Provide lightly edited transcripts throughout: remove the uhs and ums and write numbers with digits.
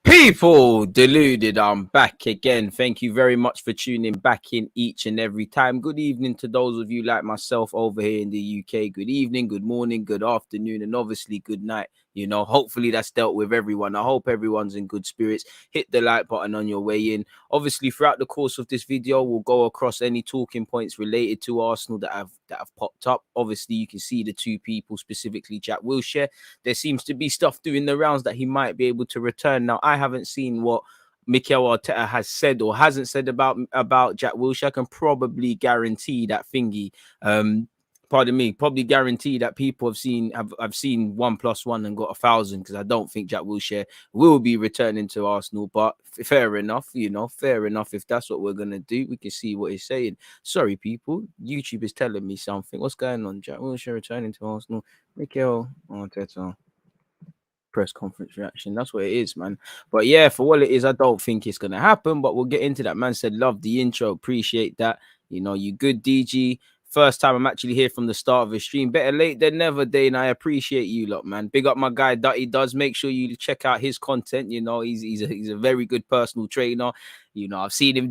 People, Deluded, I'm back again. Thank you very much for tuning back in each and every time. Good evening to those of you like myself over here in the UK. Good evening, good morning, good afternoon, and obviously good night. You know, hopefully that's dealt with everyone. I hope everyone's in good spirits. Hit the like button on your way in. Obviously, throughout the course of this video, we'll go across any talking points related to Arsenal that have popped up. Obviously, you can see the two people, specifically Jack Wilshere. There seems to be stuff doing the rounds that he might be able to return. Now, I haven't seen what Mikel Arteta has said or hasn't said about Jack Wilshere. I can probably guarantee that thingy. Probably guarantee that people have seen 1+1 and got 1,000, because I don't think Jack Wilshere will be returning to Arsenal. But fair enough, fair enough. If that's what we're gonna do, we can see what he's saying. Sorry, people, YouTube is telling me something. What's going on? Jack Wilshere returning to Arsenal. Mikel Arteta press conference reaction. That's what it is, man. But yeah, for what it is, I don't think it's gonna happen. But we'll get into that. Man said, love the intro, appreciate that. You good, DG. First time I'm actually here from the start of the stream. Better late than never, Dane. I appreciate you lot, man. Big up my guy Dutty does. Make sure you check out his content. He's a very good personal trainer. I've seen him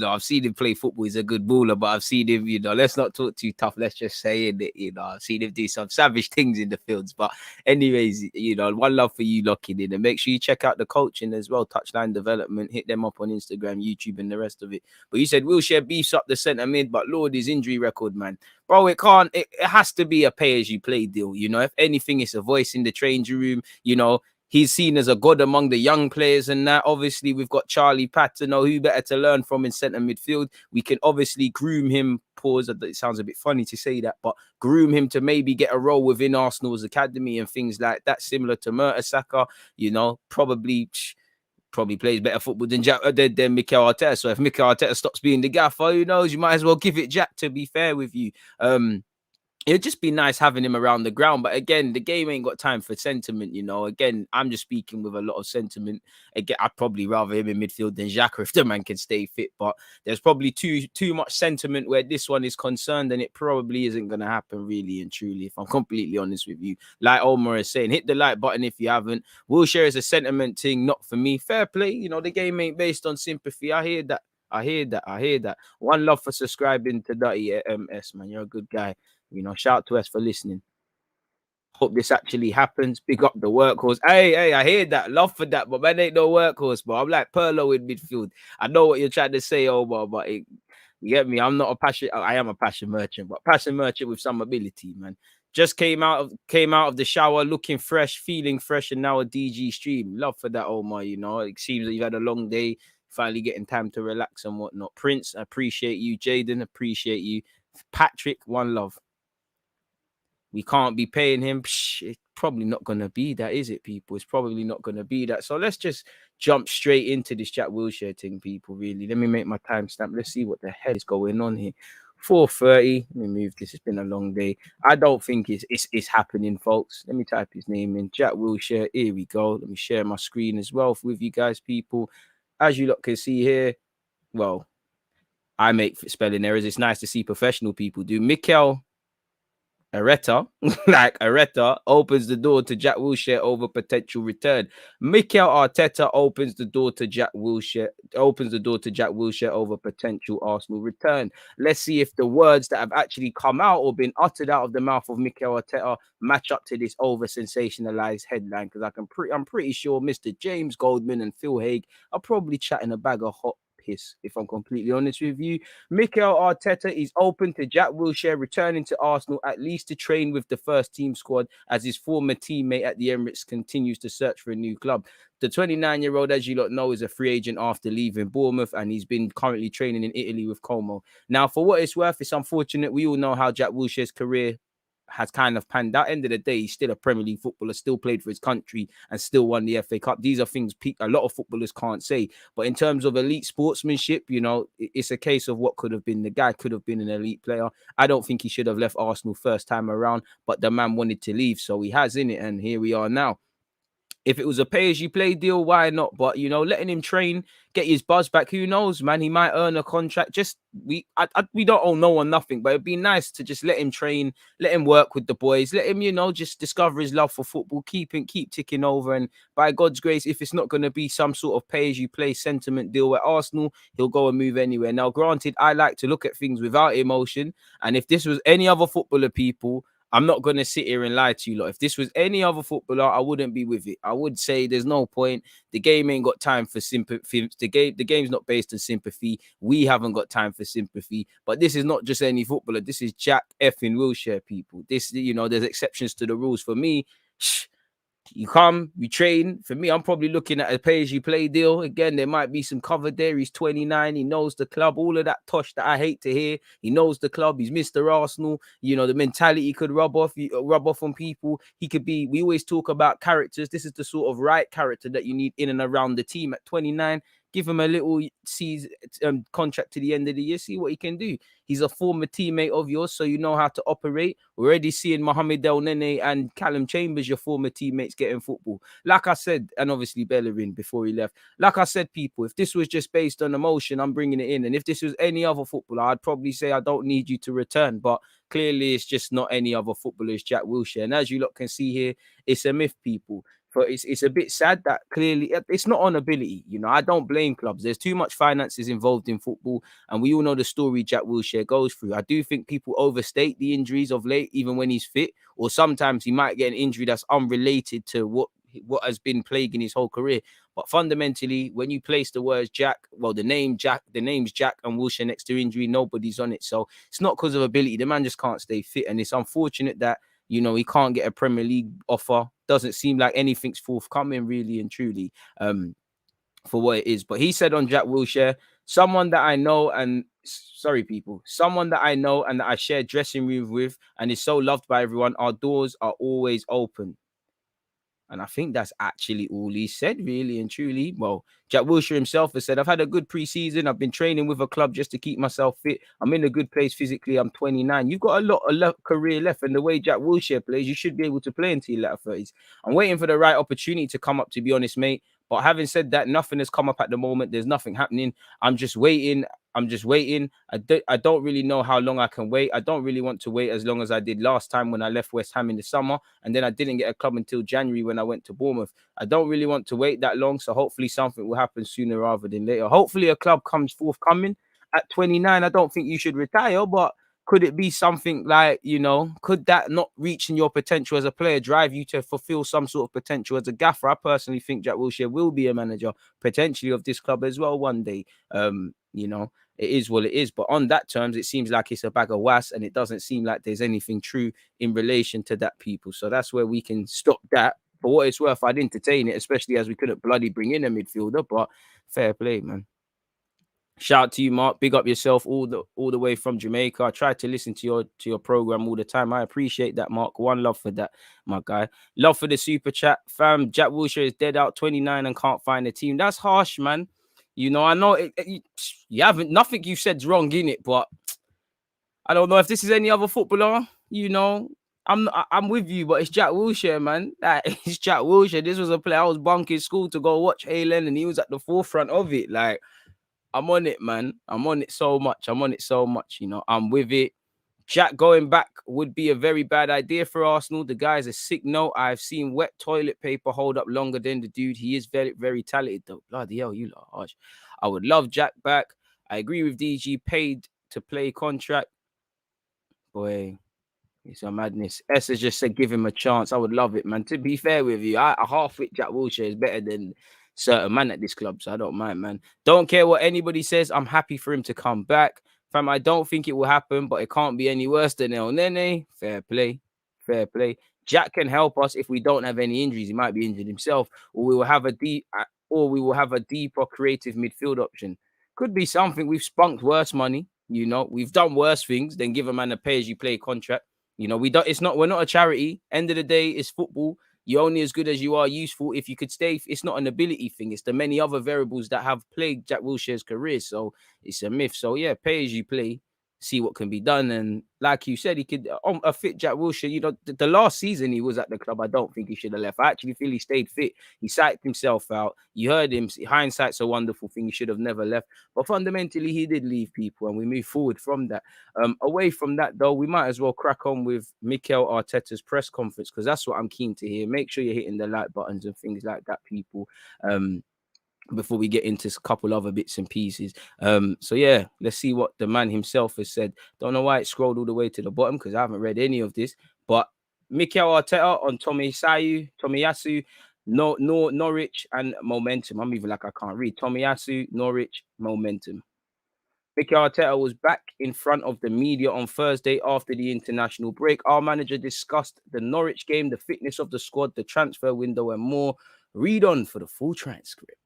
I've seen him play football. He's a good baller, but I've seen him, let's not talk too tough. Let's just say it, I've seen him do some savage things in the fields. But anyways, one love for you locking in, and make sure you check out the coaching as well. Touchline Development. Hit them up on Instagram, YouTube, and the rest of it. But you said Wilshere beefs up the centre mid, but Lord, his injury record, man. Bro, it has to be a pay-as-you-play deal. If anything, it's a voice in the changing room. He's seen as a god among the young players, and that obviously we've got Charlie Patino, who better to learn from in centre midfield. We can obviously groom him. Pause. It sounds a bit funny to say that, but groom him to maybe get a role within Arsenal's academy and things like that, similar to Mertesacker. Probably plays better football than Mikel Arteta. So if Mikel Arteta stops being the gaffer, who knows? You might as well give it Jack, to be fair with you. It'd just be nice having him around the ground. But again, the game ain't got time for sentiment, Again, I'm just speaking with a lot of sentiment. Again, I'd probably rather him in midfield than Xhaka if the man can stay fit. But there's probably too much sentiment where this one is concerned, and it probably isn't going to happen really and truly, if I'm completely honest with you. Like Omar is saying, hit the like button if you haven't. Wilshere is a sentiment thing, not for me. Fair play. The game ain't based on sympathy. I hear that. One love for subscribing to Dutty MS, man. You're a good guy. Shout out to us for listening. Hope this actually happens. Big up the workhorse. Hey, I hear that. Love for that, but man ain't no workhorse, bro. I'm like Perlo in midfield. I know what you're trying to say, Omar, but you get me. I am a passion merchant, but passion merchant with some ability, man. Just came out of the shower, looking fresh, feeling fresh, and now a DG stream. Love for that, Omar. It seems that you've had a long day, finally getting time to relax and whatnot. Prince, I appreciate you. Jaden, appreciate you. Patrick, one love. We can't be paying him. It's probably not going to be that, is it, people? It's probably not going to be that. So let's just jump straight into this Jack Wilshere thing, people, really. Let me make my timestamp. Let's see what the hell is going on here. 4:30. Let me move this. It's been a long day. I don't think it's happening, folks. Let me type his name in. Jack Wilshere. Here we go. Let me share my screen as well with you guys, people. As you lot can see here, well, I make spelling errors. It's nice to see professional people do. Mikel Arteta opens the door to Jack Wilshere over potential return. Mikel Arteta opens the door to Jack Wilshere over potential Arsenal return. Let's see if the words that have actually come out or been uttered out of the mouth of Mikel Arteta match up to this over sensationalized headline, because I'm pretty sure Mr. James Goldman and Phil Haig are probably chatting a bag of hot piss, if I'm completely honest with you. Mikel Arteta is open to Jack Wilshere returning to Arsenal, at least to train with the first team squad, as his former teammate at the Emirates continues to search for a new club. The 29-year-old, as you lot know, is a free agent after leaving Bournemouth, and he's been currently training in Italy with Como. Now, for what it's worth, it's unfortunate. We all know how Jack Wilshere's career has kind of panned out. End of the day, he's still a Premier League footballer, still played for his country, and still won the FA Cup. These are things a lot of footballers can't say. But in terms of elite sportsmanship, you know, it's a case of what could have been. The guy could have been an elite player. I don't think he should have left Arsenal first time around, but the man wanted to leave, so he has in it, and here we are now. If it was a pay-as-you-play deal, why not? But, you know, letting him train, get his buzz back, who knows, man? He might earn a contract. Just, we don't owe no one nothing, but it'd be nice to just let him train, let him work with the boys, let him, you know, just discover his love for football, keep ticking over. And by God's grace, if it's not going to be some sort of pay-as-you-play sentiment deal at Arsenal, he'll go and move anywhere. Now, granted, I like to look at things without emotion. And if this was any other footballer, people, I'm not going to sit here and lie to you lot. If this was any other footballer, I wouldn't be with it. I would say there's no point. The game ain't got time for sympathy. The game's not based on sympathy. We haven't got time for sympathy. But this is not just any footballer. This is Jack effing Wilshere, people. This, you know, there's exceptions to the rules. For me, you come, you train. For me, I'm probably looking at a pay-as-you-play deal. Again, there might be some cover there. He's 29. He knows the club. All of that tosh that I hate to hear. He knows the club. He's Mr. Arsenal. You know, the mentality could rub off on people. He could be, we always talk about characters. This is the sort of right character that you need in and around the team at 29. Give him a little contract to the end of the year. See what he can do. He's a former teammate of yours, so you know how to operate. We're already seeing Mohamed El Nene and Callum Chambers, your former teammates, getting football. Like I said, and obviously Bellerin before he left. Like I said, people, if this was just based on emotion, I'm bringing it in. And if this was any other footballer, I'd probably say I don't need you to return. But clearly, it's just not any other footballer. It's Jack Wilshere. And as you lot can see here, it's a myth, people. But it's a bit sad that clearly it's not on ability. You know, I don't blame clubs. There's too much finances involved in football. And we all know the story Jack Wilshere goes through. I do think people overstate the injuries of late, even when he's fit. Or sometimes he might get an injury that's unrelated to what has been plaguing his whole career. But fundamentally, when you place the words Jack, well, the name's Jack and Wilshere next to injury, nobody's on it. So it's not because of ability. The man just can't stay fit. And it's unfortunate that, you know, he can't get a Premier League offer. Doesn't seem like anything's forthcoming, really and truly, for what it is. But he said on Jack Wilshere, someone that I know and that I share dressing room with and is so loved by everyone. Our doors are always open. And I think that's actually all he said, really and truly. Well, Jack Wilshere himself has said, I've had a good preseason. I've been training with a club just to keep myself fit. I'm in a good place physically. I'm 29. You've got a lot of career left. And the way Jack Wilshere plays, you should be able to play until your latter 30s. I'm waiting for the right opportunity to come up, to be honest, mate. But having said that, nothing has come up at the moment. There's nothing happening. I'm just waiting. I don't really know how long I can wait. I don't really want to wait as long as I did last time when I left West Ham in the summer. And then I didn't get a club until January when I went to Bournemouth. I don't really want to wait that long. So hopefully something will happen sooner rather than later. Hopefully a club comes forthcoming at 29. I don't think you should retire, but could it be something like, you know, could that not reaching your potential as a player drive you to fulfill some sort of potential as a gaffer? I personally think Jack Wilshere will be a manager potentially of this club as well one day. You know, it is what it is. But on that terms, it seems like it's a bag of was, and it doesn't seem like there's anything true in relation to that, people. So that's where we can stop that. For what it's worth, I'd entertain it, especially as we couldn't bloody bring in a midfielder. But fair play, man. Shout out to you, Mark. Big up yourself all the way from Jamaica. I try to listen to your program all the time. I appreciate that, Mark. One love for that, my guy. Love for the super chat, fam. Jack Wilshere is dead out 29 and can't find a team. That's harsh, man. You know, I know you haven't, nothing you said's wrong in it, but I don't know if this is any other footballer. You know, I'm with you, but it's Jack Wilshere, man. It's Jack Wilshere. This was a player I was bunking school to go watch Haaland, and he was at the forefront of it. Like, I'm on it, man. I'm on it so much. You know, I'm with it. Jack going back would be a very bad idea for Arsenal. The guy's a sick note. I've seen wet toilet paper hold up longer than the dude. He is very, very talented, though. Bloody hell, you lot harsh. I would love Jack back. I agree with DG. Paid to play contract. Boy, it's a madness. Esther just said give him a chance. I would love it, man. To be fair with you, I half with Jack Wilshere is better than certain man at this club, so I don't mind, man. Don't care what anybody says. I'm happy for him to come back. Fam, I don't think it will happen, but it can't be any worse than El Nene. Fair play. Fair play. Jack can help us if we don't have any injuries. He might be injured himself, or we will have a deeper creative midfield option. Could be something. We've spunked worse money. You know, we've done worse things than give a man a pay-as-you-play contract. You know, we're not a charity. End of the day, it's football. You're only as good as you are useful. If you could stay, it's not an ability thing. It's the many other variables that have plagued Jack Wilshere's career. So it's a myth. So yeah, pay as you play, see what can be done. And like you said, he could a fit Jack Wilshere. You know, the last season he was at the club, I don't think he should have left. I actually feel he stayed fit. He psyched himself out. You heard him. Hindsight's a wonderful thing. He should have never left. But fundamentally, he did leave people, and we move forward from that. Away from that, though, we might as well crack on with Mikel Arteta's press conference, because that's what I'm keen to hear. Make sure you're hitting the like buttons and things like that, people. Before we get into a couple other bits and pieces. So yeah, let's see what the man himself has said. Don't know why it scrolled all the way to the bottom, because I haven't read any of this. But Mikel Arteta on Tomiyasu, Norwich and momentum. I'm even like I can't read. Tomiyasu, Norwich, momentum. Mikel Arteta was back in front of the media on Thursday after the international break. Our manager discussed the Norwich game, the fitness of the squad, the transfer window, and more. Read on for the full transcript.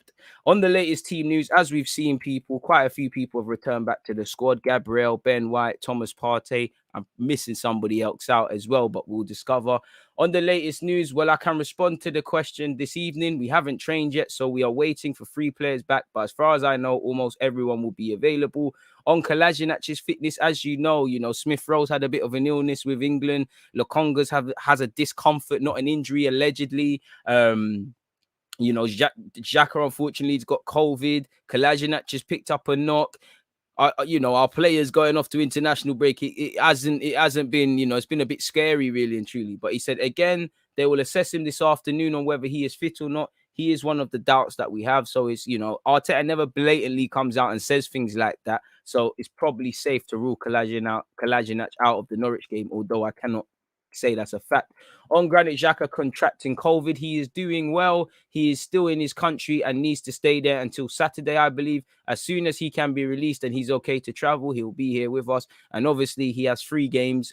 On the latest team news, as we've seen, quite a few people have returned back to the squad. Gabriel, Ben White, Thomas Partey. I'm missing somebody else out as well, but we'll discover. On the latest news, well, I can respond to the question this evening. We haven't trained yet, so we are waiting for 3 players back. But as far as I know, almost everyone will be available. On Kolasinac's fitness, as you know, Smith Rowe's had a bit of an illness with England. Lokonga's has a discomfort, not an injury, allegedly. Xhaka, unfortunately, has got COVID. Kolasinac has picked up a knock. Our players going off to international break. It hasn't been, it's been a bit scary, really and truly. But he said, again, they will assess him this afternoon on whether he is fit or not. He is one of the doubts that we have. So it's, Arteta never blatantly comes out and says things like that. So it's probably safe to rule Kolasinac out of the Norwich game, although I cannot say that's a fact. On Granit Xhaka contracting COVID, he is doing well. He is still in his country and needs to stay there until Saturday, I believe. As soon as he can be released and he's okay to travel, he'll be here with us. And obviously, he has 3 games,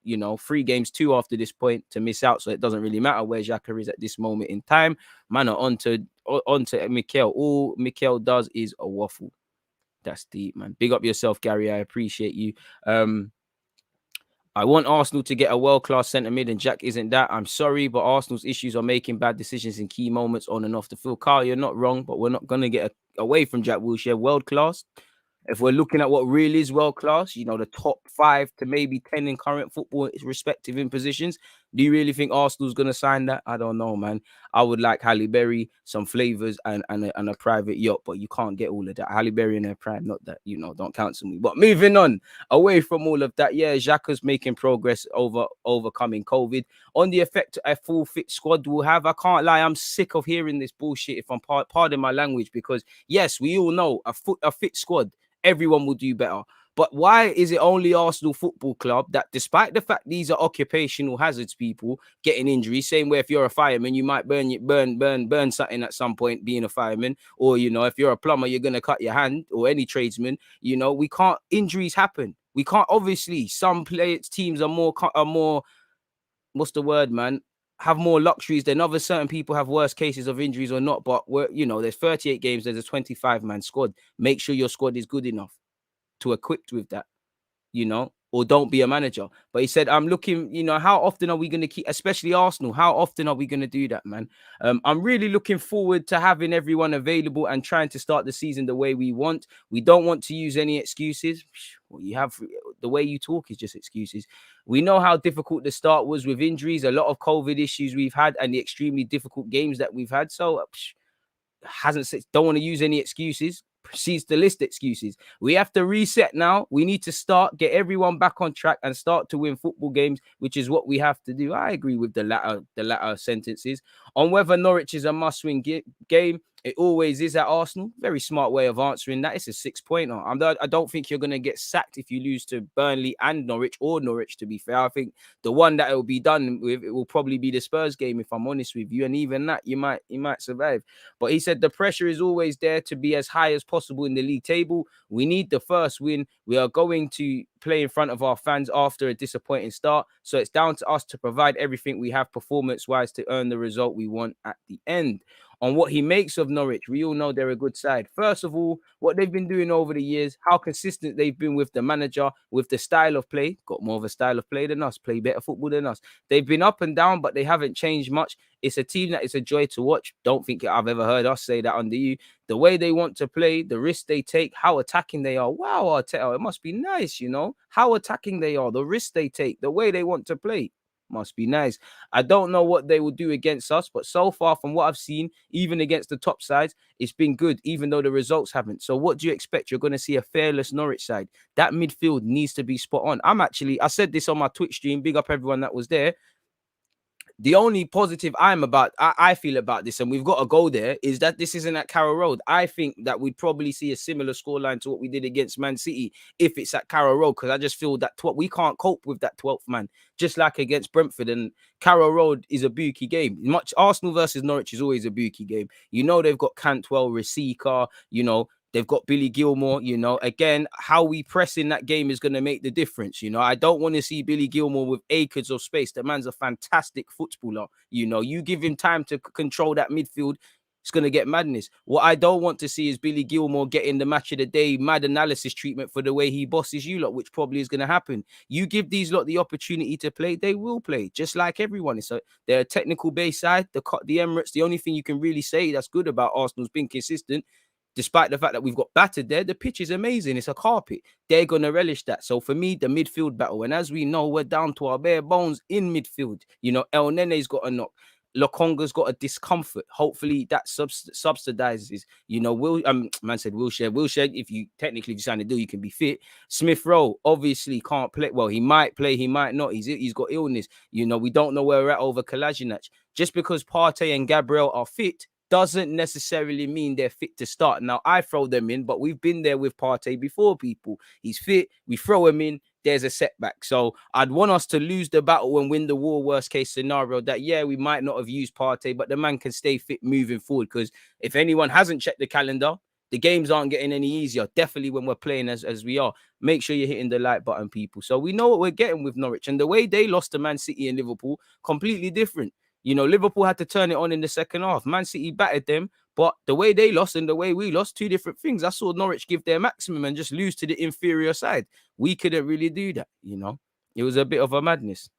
3 games, 2 after this point to miss out. So it doesn't really matter where Xhaka is at this moment in time. Man, on to Mikel. All Mikel does is a waffle. That's deep, man. Big up yourself, Gary. I appreciate you. I want Arsenal to get a world-class centre mid, and Jack isn't that. I'm sorry, but Arsenal's issues are making bad decisions in key moments on and off the field. Carl, you're not wrong, but we're not going to get away from Jack Wilshere. World-class. If we're looking at what really is world-class, the top 5 to maybe 10 in current football, respective in positions, do you really think Arsenal's going to sign that? I don't know, man. I would like Halle Berry, some flavours, and a private yacht, but you can't get all of that. Halle Berry and her pride, not that, don't cancel me. But moving on, away from all of that, yeah, Xhaka's making progress overcoming COVID. On the effect a full fit squad will have, I can't lie, I'm sick of hearing this bullshit, if I'm pardon my language, because yes, we all know a fit squad, everyone will do better. But why is it only Arsenal Football Club that, despite the fact these are occupational hazards, people getting injuries, same way if you're a fireman, you might burn something at some point being a fireman, or if you're a plumber, you're gonna cut your hand, or any tradesman. We can't. Injuries happen. We can't. Obviously, some teams are more. What's the word, man? Have more luxuries than others. Certain people have worse cases of injuries or not. But there's 38 games. There's a 25-man squad. Make sure your squad is good enough to equipped with that, or don't be a manager. But he said, I'm looking, how often are we going to keep, especially Arsenal, how often are we going to do that, man? I'm really looking forward to having everyone available and trying to start the season the way we want. We don't want to use any excuses. Well, you have, the way you talk is just excuses. We know how difficult the start was with injuries, a lot of COVID issues we've had, and the extremely difficult games that we've had. So don't want to use any excuses. Proceeds to list excuses. We have to reset now. We need to get everyone back on track and start to win football games, which is what we have to do. I agree with the latter sentences. On whether Norwich is a must-win game, It always is at Arsenal. Very smart way of answering that. It's a 6-pointer. I don't think you're going to get sacked if you lose to Burnley and Norwich, or Norwich, to be fair. I think the one that it will be done with, it will probably be the Spurs game, if I'm honest with you. And even that, you might survive. But he said the pressure is always there to be as high as possible in the league table. We need the first win. We are going to play in front of our fans after a disappointing start. So it's down to us to provide everything we have performance-wise to earn the result we want at the end. On what he makes of Norwich, we all know they're a good side. First of all, what they've been doing over the years, how consistent they've been with the manager, with the style of play. Got more of a style of play than us, play better football than us. They've been up and down, but they haven't changed much. It's a team that is a joy to watch. Don't think I've ever heard us say that under you. The way they want to play, the risks they take, how attacking they are. Wow, Arteta, it must be nice, you know, how attacking they are, the risks they take, the way they want to play. Must be nice. I don't know what they will do against us, but so far from what I've seen, even against the top sides, it's been good, even though the results haven't. So what do you expect? You're going to see a fearless Norwich side. That midfield needs to be spot on. I said this on my Twitch stream, big up everyone that was there. The only positive I feel about this, and we've got to go there, is that this isn't at Carrow Road. I think that we'd probably see a similar scoreline to what we did against Man City if it's at Carrow Road, because I just feel that we can't cope with that 12th man, just like against Brentford. And Carrow Road is a bookie game. Much Arsenal versus Norwich is always a bookie game. You know, they've got Cantwell, Rasika, you know, they've got Billy Gilmore, you know. Again, how we press in that game is going to make the difference, you know. I don't want to see Billy Gilmore with acres of space. The man's a fantastic footballer, you know. You give him time to control that midfield, it's going to get madness. What I don't want to see is Billy Gilmore getting the match of the day mad analysis treatment for the way he bosses you lot, which probably is going to happen. You give these lot the opportunity to play, they will play, just like everyone. They're a technical base side. The Emirates, the only thing you can really say that's good about Arsenal's being consistent, despite the fact that we've got battered there, the pitch is amazing. It's a carpet. They're going to relish that. So for me, the midfield battle, and as we know, we're down to our bare bones in midfield. You know, El Nene's got a knock. Lokonga's got a discomfort. Hopefully that subsidizes. You know, man said Wilshere. Wilshere, if you sign a deal, you can be fit. Smith Rowe obviously can't play. Well, he might play, he might not. He's got illness. You know, we don't know where we're at over Kolasinac. Just because Partey and Gabriel are fit doesn't necessarily mean they're fit to start. Now, I throw them in, but we've been there with Partey before, people. He's fit. We throw him in. There's a setback. So I'd want us to lose the battle and win the war, worst case scenario, that, yeah, we might not have used Partey, but the man can stay fit moving forward. Because if anyone hasn't checked the calendar, the games aren't getting any easier. Definitely when we're playing as we are. Make sure you're hitting the like button, people. So we know what we're getting with Norwich. And the way they lost to Man City and Liverpool, completely different. You know, Liverpool had to turn it on in the second half. Man City battered them, but the way they lost and the way we lost, two different things. I saw Norwich give their maximum and just lose to the inferior side. We couldn't really do that, you know. It was a bit of a madness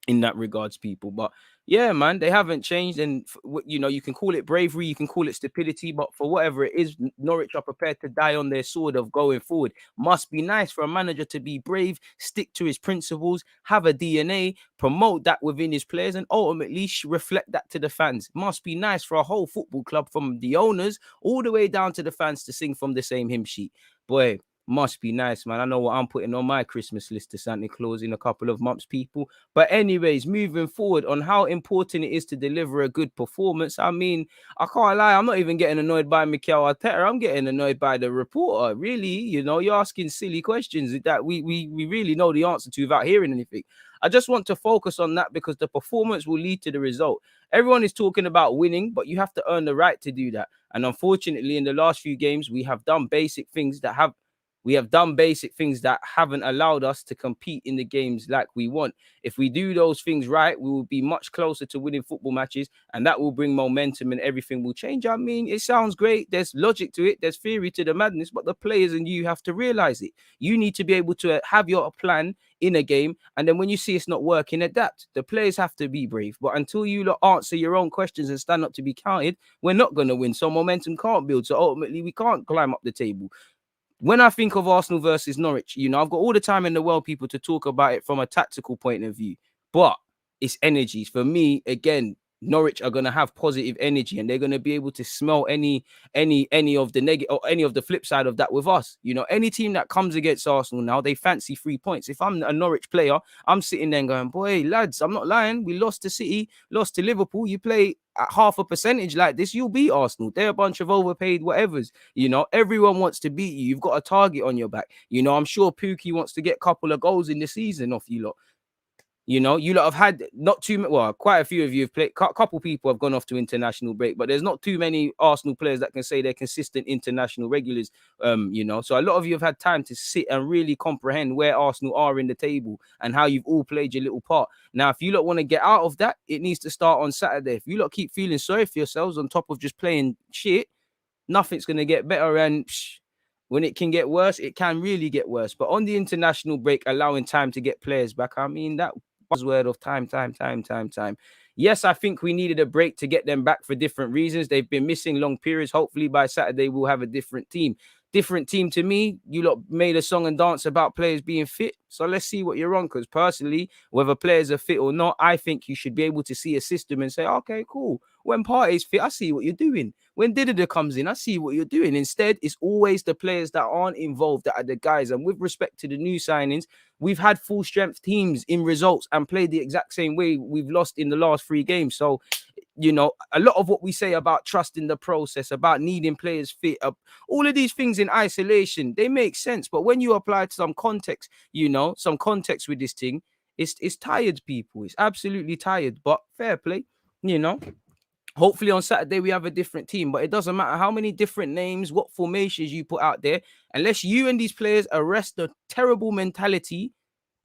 in that regards, people. But yeah, man, they haven't changed. And, you know, you can call it bravery, you can call it stupidity, but for whatever it is, Norwich are prepared to die on their sword of going forward. Must be nice for a manager to be brave, stick to his principles, have a DNA, promote that within his players, and ultimately reflect that to the fans. Must be nice for a whole football club, from the owners all the way down to the fans, to sing from the same hymn sheet. Boy, must be nice, man. I know what I'm putting on my Christmas list to Santa Claus in a couple of months, people. But anyways, moving forward on how important it is to deliver a good performance. I mean, I can't lie, I'm not even getting annoyed by Mikel Arteta. I'm getting annoyed by the reporter. Really, you know, you're asking silly questions that we really know the answer to without hearing anything. I just want to focus on that because the performance will lead to the result. Everyone is talking about winning, but you have to earn the right to do that. And unfortunately, in the last few games, we have done basic things that haven't allowed us to compete in the games like we want. If we do those things right, we will be much closer to winning football matches, and that will bring momentum and everything will change. I mean, it sounds great. There's logic to it. There's theory to the madness, but the players and you have to realize it. You need to be able to have your plan in a game, and then when you see it's not working, adapt. The players have to be brave, but until you answer your own questions and stand up to be counted, we're not going to win. So momentum can't build. So ultimately, we can't climb up the table. When I think of Arsenal versus Norwich, you know, I've got all the time in the world, people, to talk about it from a tactical point of view, but it's energies. For me, again, Norwich are going to have positive energy, and they're going to be able to smell any of the negative or any of the flip side of that with us. You know, any team that comes against Arsenal now, they fancy 3 points. If I'm a Norwich player, I'm sitting there going, boy, lads, I'm not lying. We lost to City, lost to Liverpool. You play at half a percentage like this, you'll beat Arsenal. They're a bunch of overpaid whatevers. You know, everyone wants to beat you. You've got a target on your back. You know, I'm sure Pookie wants to get a couple of goals in the season off you lot. You know, you lot have had not too many, well, quite a few of you have played, a couple people have gone off to international break, but there's not too many Arsenal players that can say they're consistent international regulars, you know. So a lot of you have had time to sit and really comprehend where Arsenal are in the table and how you've all played your little part. Now, if you lot want to get out of that, it needs to start on Saturday. If you lot keep feeling sorry for yourselves on top of just playing shit, nothing's going to get better. And when it can get worse, it can really get worse. But on the international break, allowing time to get players back, I mean, that buzzword of time. Yes, I think we needed a break to get them back for different reasons. They've been missing long periods. Hopefully by Saturday, we'll have a different team. Different team to me. You lot made a song and dance about players being fit. So let's see what you're on. Because personally, whether players are fit or not, I think you should be able to see a system and say, okay, cool. When Partey's fit, I see what you're doing. When Deluded comes in, I see what you're doing. Instead, it's always the players that aren't involved that are the guys. And with respect to the new signings, we've had full strength teams in results and played the exact same way we've lost in the last 3 games. So, you know, a lot of what we say about trusting the process, about needing players fit, all of these things in isolation, they make sense. But when you apply to some context, you know, some context with this thing, it's tired, people. It's absolutely tired. But fair play, you know. Hopefully on Saturday we have a different team, but it doesn't matter how many different names, what formations you put out there, unless you and these players arrest the terrible mentality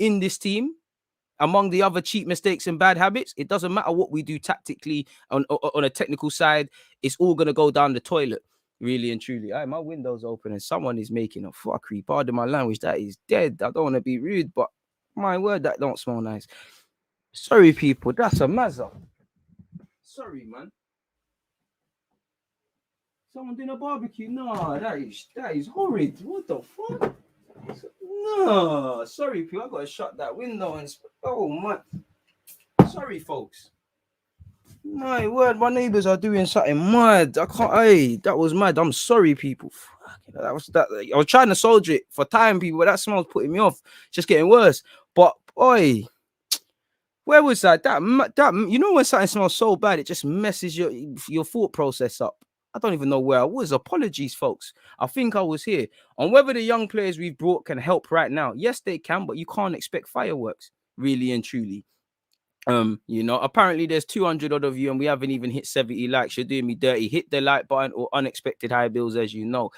in this team among the other cheap mistakes and bad habits. It doesn't matter what we do tactically on a technical side. It's all going to go down the toilet, really and truly. My window's open and someone is making a fuckery. Pardon my language, that is dead. I don't want to be rude, but my word, that don't smell nice. Sorry, people, that's a mazza. Sorry, man. Someone doing a barbecue? No, that is horrid. What the fuck? No, sorry, people. I gotta shut that window and oh my. Sorry, folks. My word, my neighbors are doing something mad. I can't. Hey, that was mad. I'm sorry, people. That was that. I was trying to soldier it for time, people, but that smell's putting me off. It's just getting worse. But boy, where was that? That you know when something smells so bad, it just messes your thought process up. I don't even know where I was. Apologies, folks. I think I was here. On whether the young players we've brought can help right now. Yes, they can, but you can't expect fireworks, really and truly. You know, apparently there's 200 odd of you and we haven't even hit 70 likes. You're doing me dirty. Hit the like button or unexpected high bills, as you know.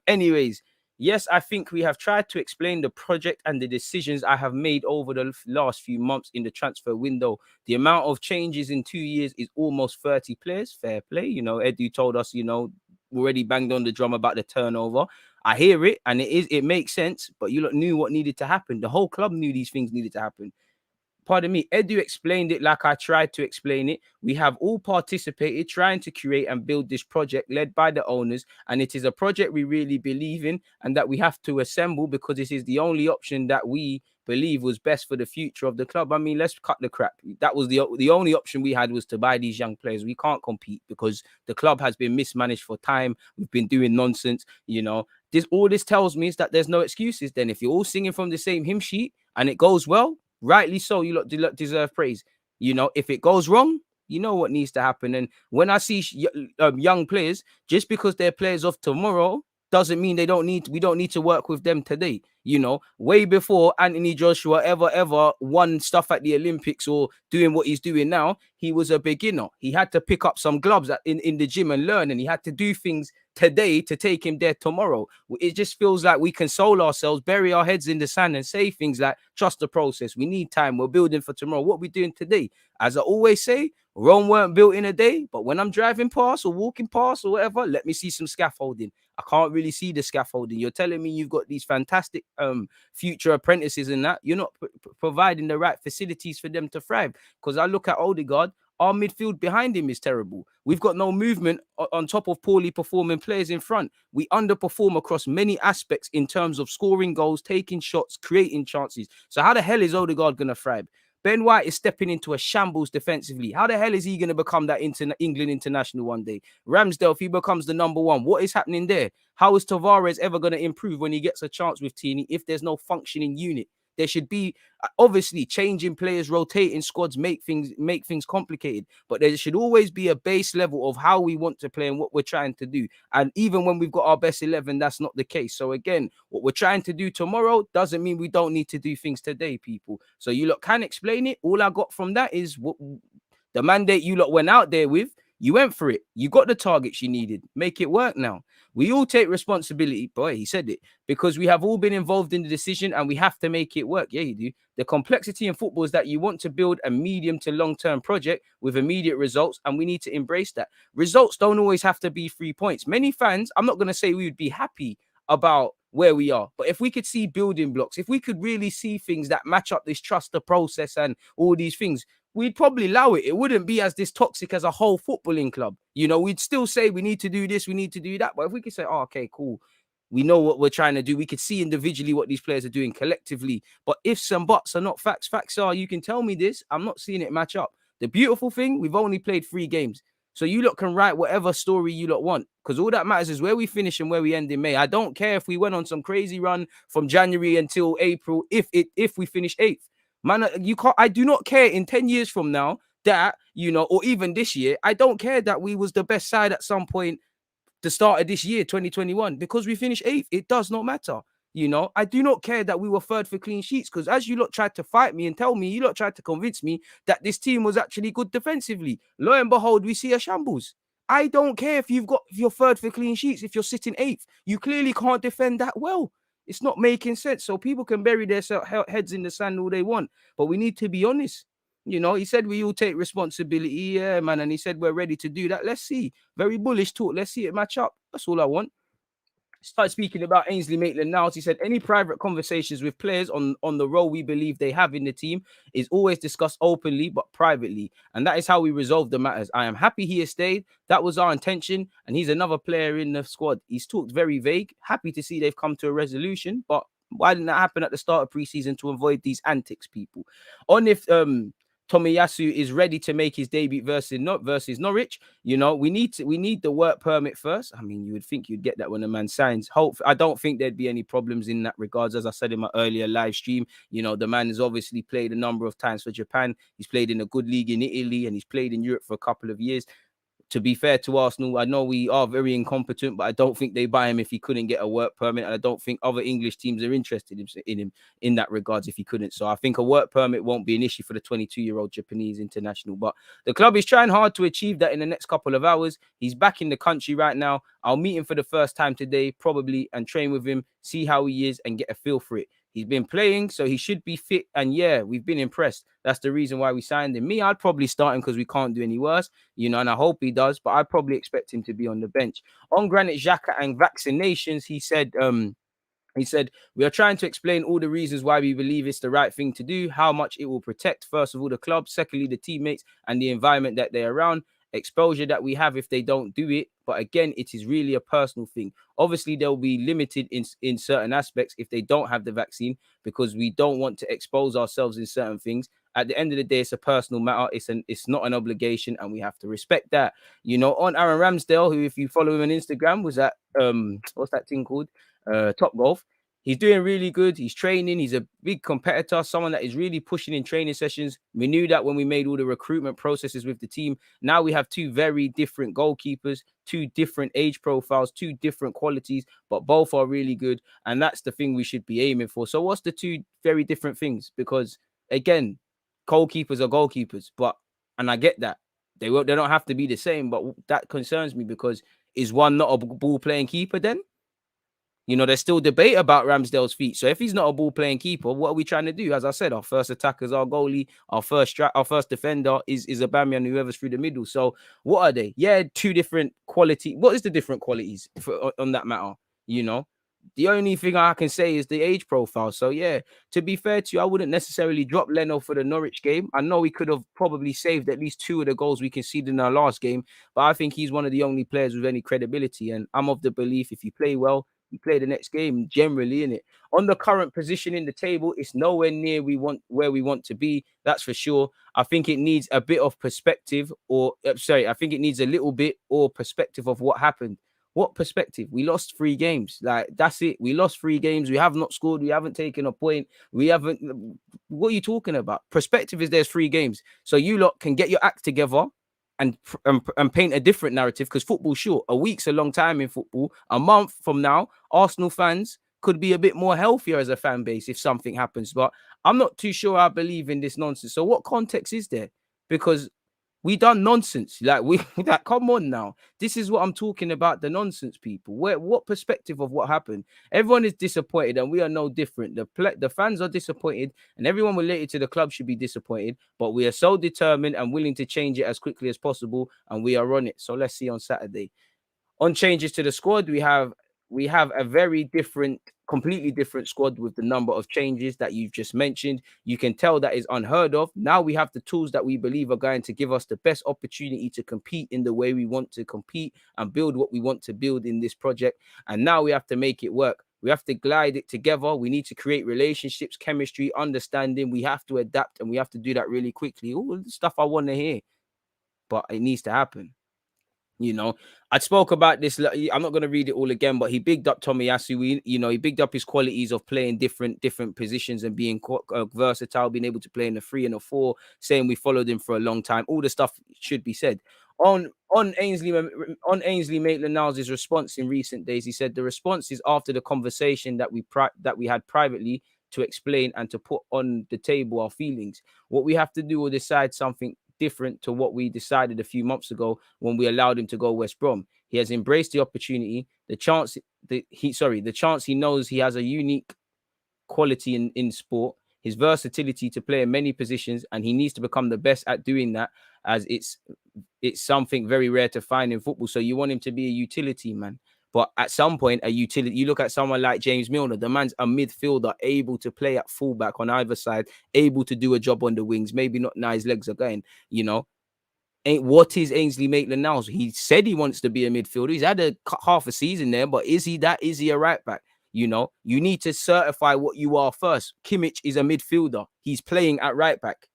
Anyways, yes, I think we have tried to explain the project and the decisions I have made over the last few months in the transfer window. The amount of changes in 2 years is almost 30 players. Fair play. You know, Edu told us, you know, already banged on the drum about the turnover. I hear it and it makes sense, but you lot knew what needed to happen. The whole club knew these things needed to happen. Pardon me, Edu explained it like I tried to explain it. We have all participated trying to create and build this project led by the owners, and it is a project we really believe in and that we have to assemble because this is the only option that we believe was best for the future of the club. I mean, let's cut the crap. That was the only option we had was to buy these young players. We can't compete because the club has been mismanaged for time. We've been doing nonsense, you know. All this tells me is that there's no excuses then. If you're all singing from the same hymn sheet and it goes well, rightly so, you lot deserve praise. You know, if it goes wrong, you know what needs to happen. And when I see young players, just because they're players of tomorrow doesn't mean we don't need to work with them today. You know, way before Anthony Joshua ever won stuff at the Olympics or doing what he's doing now, he was a beginner. He had to pick up some gloves in the gym and learn, and he had to do things today to take him there tomorrow. It just feels like we console ourselves, bury our heads in the sand and say things like, trust the process. We need time. We're building for tomorrow. What we're doing today, as I always say, Rome weren't built in a day, but when I'm driving past or walking past or whatever, let me see some scaffolding. I can't really see the scaffolding. You're telling me you've got these fantastic future apprentices and that. You're not providing the right facilities for them to thrive. Because I look at Odegaard, our midfield behind him is terrible. We've got no movement on top of poorly performing players in front. We underperform across many aspects in terms of scoring goals, taking shots, creating chances. So how the hell is Odegaard going to thrive? Ben White is stepping into a shambles defensively. How the hell is he going to become that England international one day? Ramsdale, if he becomes the number one, what is happening there? How is Tavares ever going to improve when he gets a chance with Tini if there's no functioning unit? There should be obviously changing players, rotating squads, make things complicated. But there should always be a base level of how we want to play and what we're trying to do. And even when we've got our best 11, that's not the case. So again, what we're trying to do tomorrow doesn't mean we don't need to do things today, people. So you lot can explain it. All I got from that is what the mandate you lot went out there with. You went for it. You got the targets you needed. Make it work now. We all take responsibility. Boy, he said it. Because we have all been involved in the decision and we have to make it work. Yeah, you do. The complexity in football is that you want to build a medium to long-term project with immediate results, and we need to embrace that. Results don't always have to be 3 points. Many fans, I'm not going to say we would be happy about where we are, but if we could see building blocks, if we could really see things that match up this trust the process and all these things, we'd probably allow it. It wouldn't be as this toxic as a whole footballing club. You know, we'd still say we need to do this, we need to do that. But if we could say, oh, okay, cool. We know what we're trying to do. We could see individually what these players are doing collectively. But ifs and buts are not facts. Facts are, you can tell me this. I'm not seeing it match up. The beautiful thing, we've only played 3 games. So you lot can write whatever story you lot want, because all that matters is where we finish and where we end in May. I don't care if we went on some crazy run from January until April if we finish 8th. Man, you can't. I do not care in 10 years from now that, you know, or even this year, I don't care that we was the best side at some point the start of this year, 2021, because we finished 8th. It does not matter. You know, I do not care that we were 3rd for clean sheets, because as you lot tried to fight me and tell me, you lot tried to convince me that this team was actually good defensively. Lo and behold, we see a shambles. I don't care if you're 3rd for clean sheets, if you're sitting 8th. You clearly can't defend that well. It's not making sense. So people can bury their heads in the sand all they want, but we need to be honest. You know, he said we all take responsibility. Yeah, man. And he said we're ready to do that. Let's see. Very bullish talk. Let's see it match up. That's all I want. Start speaking about Ainsley Maitland-Niles. He said any private conversations with players on the role we believe they have in the team is always discussed openly but privately, and that is how we resolve the matters. I am happy he has stayed. That was our intention, and he's another player in the squad. He's talked very vague. Happy to see they've come to a resolution, but why didn't that happen at the start of preseason to avoid these antics, people? On if Tomiyasu is ready to make his debut versus Norwich. You know, we need the work permit first. I mean, you would think you'd get that when a man signs. I don't think there'd be any problems in that regards. As I said in my earlier live stream, you know, the man has obviously played a number of times for Japan. He's played in a good league in Italy, and he's played in Europe for a couple of years. To be fair to Arsenal, I know we are very incompetent, but I don't think they buy him if he couldn't get a work permit. And I don't think other English teams are interested in him in that regards if he couldn't. So I think a work permit won't be an issue for the 22-year-old Japanese international. But the club is trying hard to achieve that in the next couple of hours. He's back in the country right now. I'll meet him for the first time today, probably, and train with him, see how he is, and get a feel for it. He's been playing, so he should be fit. And yeah, we've been impressed. That's the reason why we signed him. Me, I'd probably start him because we can't do any worse, you know, and I hope he does, but I'd probably expect him to be on the bench. On Granit Xhaka and vaccinations, he said, we are trying to explain all the reasons why we believe it's the right thing to do, how much it will protect, first of all, the club, secondly, the teammates and the environment that they're around, exposure that we have if they don't do it. But again, it is really a personal thing. Obviously, they'll be limited in certain aspects if they don't have the vaccine, because we don't want to expose ourselves in certain things. At the end of the day, it's a personal matter. It's not an obligation, and we have to respect that. You know, on Aaron Ramsdale, who, if you follow him on Instagram, was at what's that thing called? Top Golf. He's doing really good. He's training. He's a big competitor, someone that is really pushing in training sessions. We knew that when we made all the recruitment processes with the team. Now we have 2 very different goalkeepers, 2 different age profiles, 2 different qualities, but both are really good. And that's the thing we should be aiming for. So what's the 2 very different things? Because again, goalkeepers are goalkeepers, and I get that. They don't have to be the same, but that concerns me, because is one not a ball playing keeper then? You know, there's still debate about Ramsdale's feet. So if he's not a ball-playing keeper, what are we trying to do? As I said, our first attacker is our goalie. Our first defender is Aubameyang, whoever's through the middle. So what are they? Yeah, 2 different quality. What is the different qualities on that matter? You know, the only thing I can say is the age profile. So yeah, to be fair to you, I wouldn't necessarily drop Leno for the Norwich game. I know we could have probably saved at least 2 of the goals we conceded in our last game, but I think he's one of the only players with any credibility. And I'm of the belief if you play well, You play the next game generally, in it. On the current position in the table, it's nowhere near where we want to be. That's for sure. I think it needs a bit of perspective, or sorry, I think it needs a little bit or perspective of what happened. What perspective? We lost 3 games. Like, that's it. We lost 3 games. We have not scored. We haven't taken a point. We haven't. What are you talking about? Perspective is there's 3 games. So you lot can get your act together and paint a different narrative, because football's short. A week's a long time in football. A month from now, Arsenal fans could be a bit more healthier as a fan base if something happens. But I'm not too sure I believe in this nonsense. So what context is there? Because we done nonsense. Like, we like, come on now. This is what I'm talking about, the nonsense, people. What perspective of what happened? Everyone is disappointed, and we are no different. The fans are disappointed, and everyone related to the club should be disappointed. But we are so determined and willing to change it as quickly as possible, and we are on it. So let's see on Saturday. On changes to the squad, we have a very different, completely different squad with the number of changes that you've just mentioned. You can tell that is unheard of. Now we have the tools that we believe are going to give us the best opportunity to compete in the way we want to compete and build what we want to build in this project. And now we have to make it work. We have to glide it together. We need to create relationships, chemistry, understanding. We have to adapt, and we have to do that really quickly. All the stuff I want to hear, but it needs to happen. I spoke about this. I'm not going to read it all again, but he bigged up Tomiyasu. He bigged up his qualities of playing different positions and being versatile, being able to play in a 3 and a 4, saying we followed him for a long time. All the stuff should be said. On Ainsley Maitland-Niles' response in recent days, he said the response is after the conversation that we had privately to explain and to put on the table our feelings. What we have to do is decide something different to what we decided a few months ago when we allowed him to go West Brom. He has embraced the opportunity, the chance he knows he has a unique quality in sport, his versatility to play in many positions, and he needs to become the best at doing that, as it's something very rare to find in football. So you want him to be a utility man. But at some point, you look at someone like James Milner, the man's a midfielder, able to play at fullback on either side, able to do a job on the wings. Maybe not now his legs are going, What is Ainsley Maitland-Niles? He said he wants to be a midfielder. He's had half a season there, but is he that? Is he a right back? You need to certify what you are first. Kimmich is a midfielder. He's playing at right back.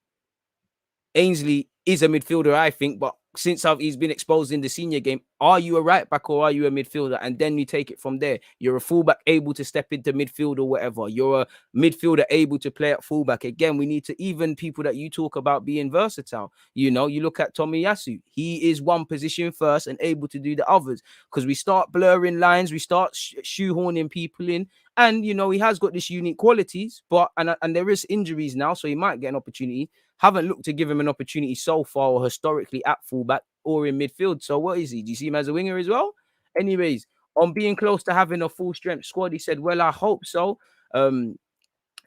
Ainsley is a midfielder, I think, but since he's been exposed in the senior game, are you a right back or are you a midfielder? And then you take it from there. You're a fullback able to step into midfield or whatever. You're a midfielder able to play at fullback. Again, we need to, even people that you talk about being versatile. You look at Tomiyasu. He is one position first and able to do the others, because we start blurring lines, we start shoehorning people in. And, he has got this unique qualities, but and there is injuries now, so he might get an opportunity. Haven't looked to give him an opportunity so far or historically at fullback or in midfield. So what is he? Do you see him as a winger as well? Anyways, on being close to having a full strength squad, he said, well, I hope so.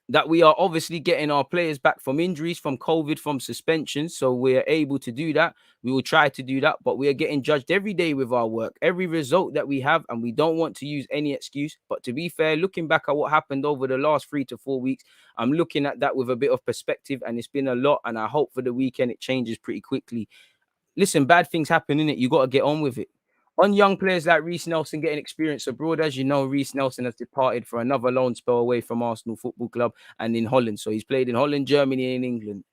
That we are obviously getting our players back from injuries, from COVID, from suspensions. So we're able to do that. We will try to do that, but we are getting judged every day with our work, every result that we have, and we don't want to use any excuse. But to be fair, looking back at what happened over the last 3 to 4 weeks, I'm looking at that with a bit of perspective, and it's been a lot, and I hope for the weekend it changes pretty quickly. Listen, bad things happen, innit? You got to get on with it. On young players like Reece Nelson getting experience abroad, as you know, Reece Nelson has departed for another loan spell away from Arsenal Football Club and in Holland. So he's played in Holland, Germany, and England.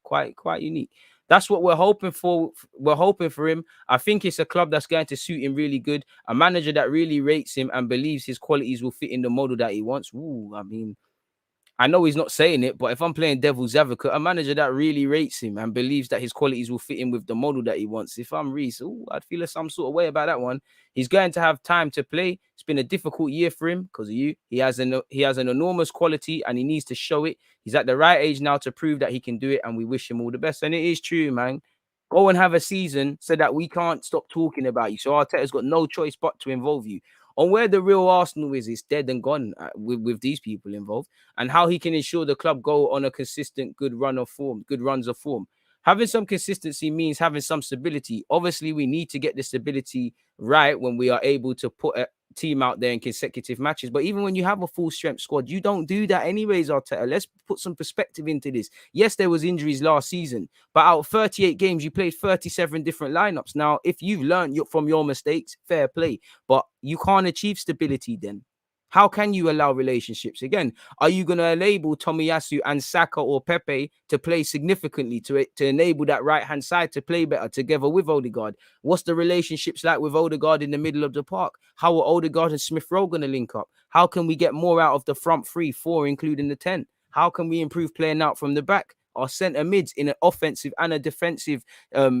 Quite unique. That's what we're hoping for. We're hoping for him. I think it's a club that's going to suit him really good. A manager that really rates him and believes his qualities will fit in the model that he wants. I know he's not saying it, but if I'm playing devil's advocate, a manager that really rates him and believes that his qualities will fit in with the model that he wants. If I'm Reece, I'd feel some sort of way about that one. He's going to have time to play. It's been a difficult year for him because of you. He has an enormous quality and he needs to show it. He's at the right age now to prove that he can do it, and we wish him all the best. And it is true, man. Go and have a season so that we can't stop talking about you. So Arteta's got no choice but to involve you. On where the real Arsenal is, it's dead and gone with these people involved, and how he can ensure the club go on a consistent good runs of form. Having some consistency means having some stability. Obviously, we need to get the stability right when we are able to put a team out there in consecutive matches. But even when you have a full strength squad, you don't do that anyways, Arteta. Let's put some perspective into this. Yes, there was injuries last season, but out of 38 games, you played 37 different lineups. Now, if you've learned from your mistakes, fair play. But you can't achieve stability then. How can you allow relationships? Again, are you going to enable Tomiyasu and Saka or Pepe to play significantly to enable that right-hand side to play better together with Odegaard? What's the relationships like with Odegaard in the middle of the park? How are Odegaard and Smith Rowe going to link up? How can we get more out of the front three, four, including the 10? How can we improve playing out from the back? Our centre mids in an offensive and a defensive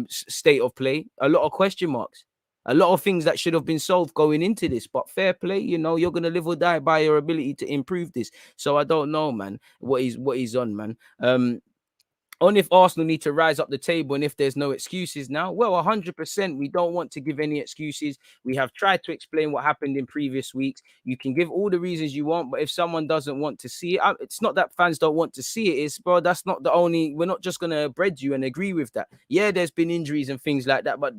state of play, a lot of question marks. A lot of things that should have been solved going into this, but fair play, you're gonna live or die by your ability to improve this. So I don't know, man, what he's on, man. On if Arsenal need to rise up the table and if there's no excuses now. Well, 100%, we don't want to give any excuses. We have tried to explain what happened in previous weeks. You can give all the reasons you want, but if someone doesn't want to see it, it's not that fans don't want to see it. It's, bro, that's not the only, we're not just going to bread you and agree with that. Yeah, there's been injuries and things like that, but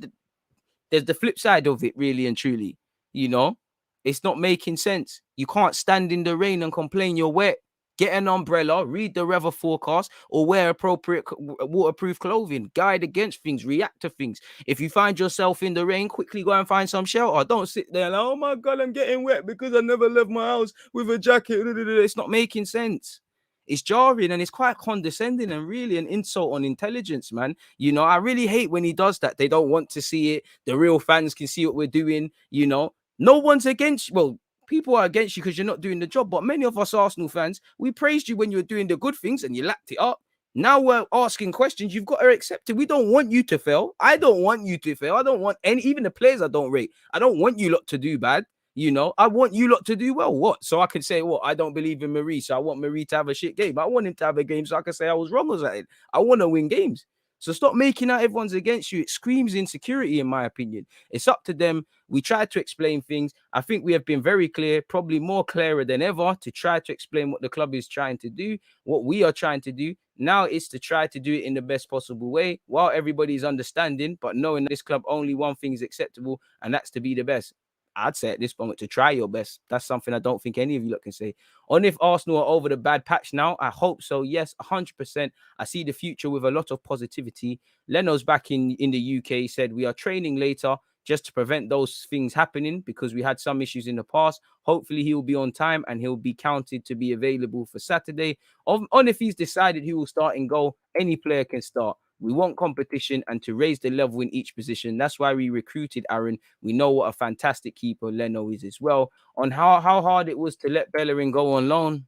there's the flip side of it, really and truly. It's not making sense. You can't stand in the rain and complain you're wet. Get an umbrella, read the weather forecast, or wear appropriate waterproof clothing. Guide against things, react to things. If you find yourself in the rain, quickly go and find some shelter. Don't sit there like, oh my God, I'm getting wet because I never left my house with a jacket. It's not making sense. It's jarring and it's quite condescending and really an insult on intelligence, man. I really hate when he does that. They don't want to see it. The real fans can see what we're doing. No one's against, well, people are against you because you're not doing the job. But many of us Arsenal fans, we praised you when you were doing the good things and you lapped it up. Now we're asking questions. You've got to accept it. We don't want you to fail. I don't want you to fail. I don't want even the players I don't rate. I don't want you lot to do bad. I want you lot to do well. What? So I can say, I don't believe in Marie, so I want Marie to have a shit game. I want him to have a game so I can say I was wrong or something. I want to win games. So stop making out everyone's against you. It screams insecurity, in my opinion. It's up to them. We tried to explain things. I think we have been very clear, probably more clearer than ever, to try to explain what the club is trying to do, what we are trying to do. Now it's to try to do it in the best possible way while everybody's understanding, but knowing this club only one thing is acceptable, and that's to be the best. I'd say at this moment to try your best. That's something I don't think any of you lot can say. On if Arsenal are over the bad patch now, I hope so. Yes, 100%. I see the future with a lot of positivity. Leno's back in the UK said we are training later just to prevent those things happening because we had some issues in the past. Hopefully he will be on time and he'll be counted to be available for Saturday. On if he's decided he will start in goal, any player can start. We want competition and to raise the level in each position. That's why we recruited Aaron. We know what a fantastic keeper Leno is as well. On how hard it was to let Bellerin go on loan.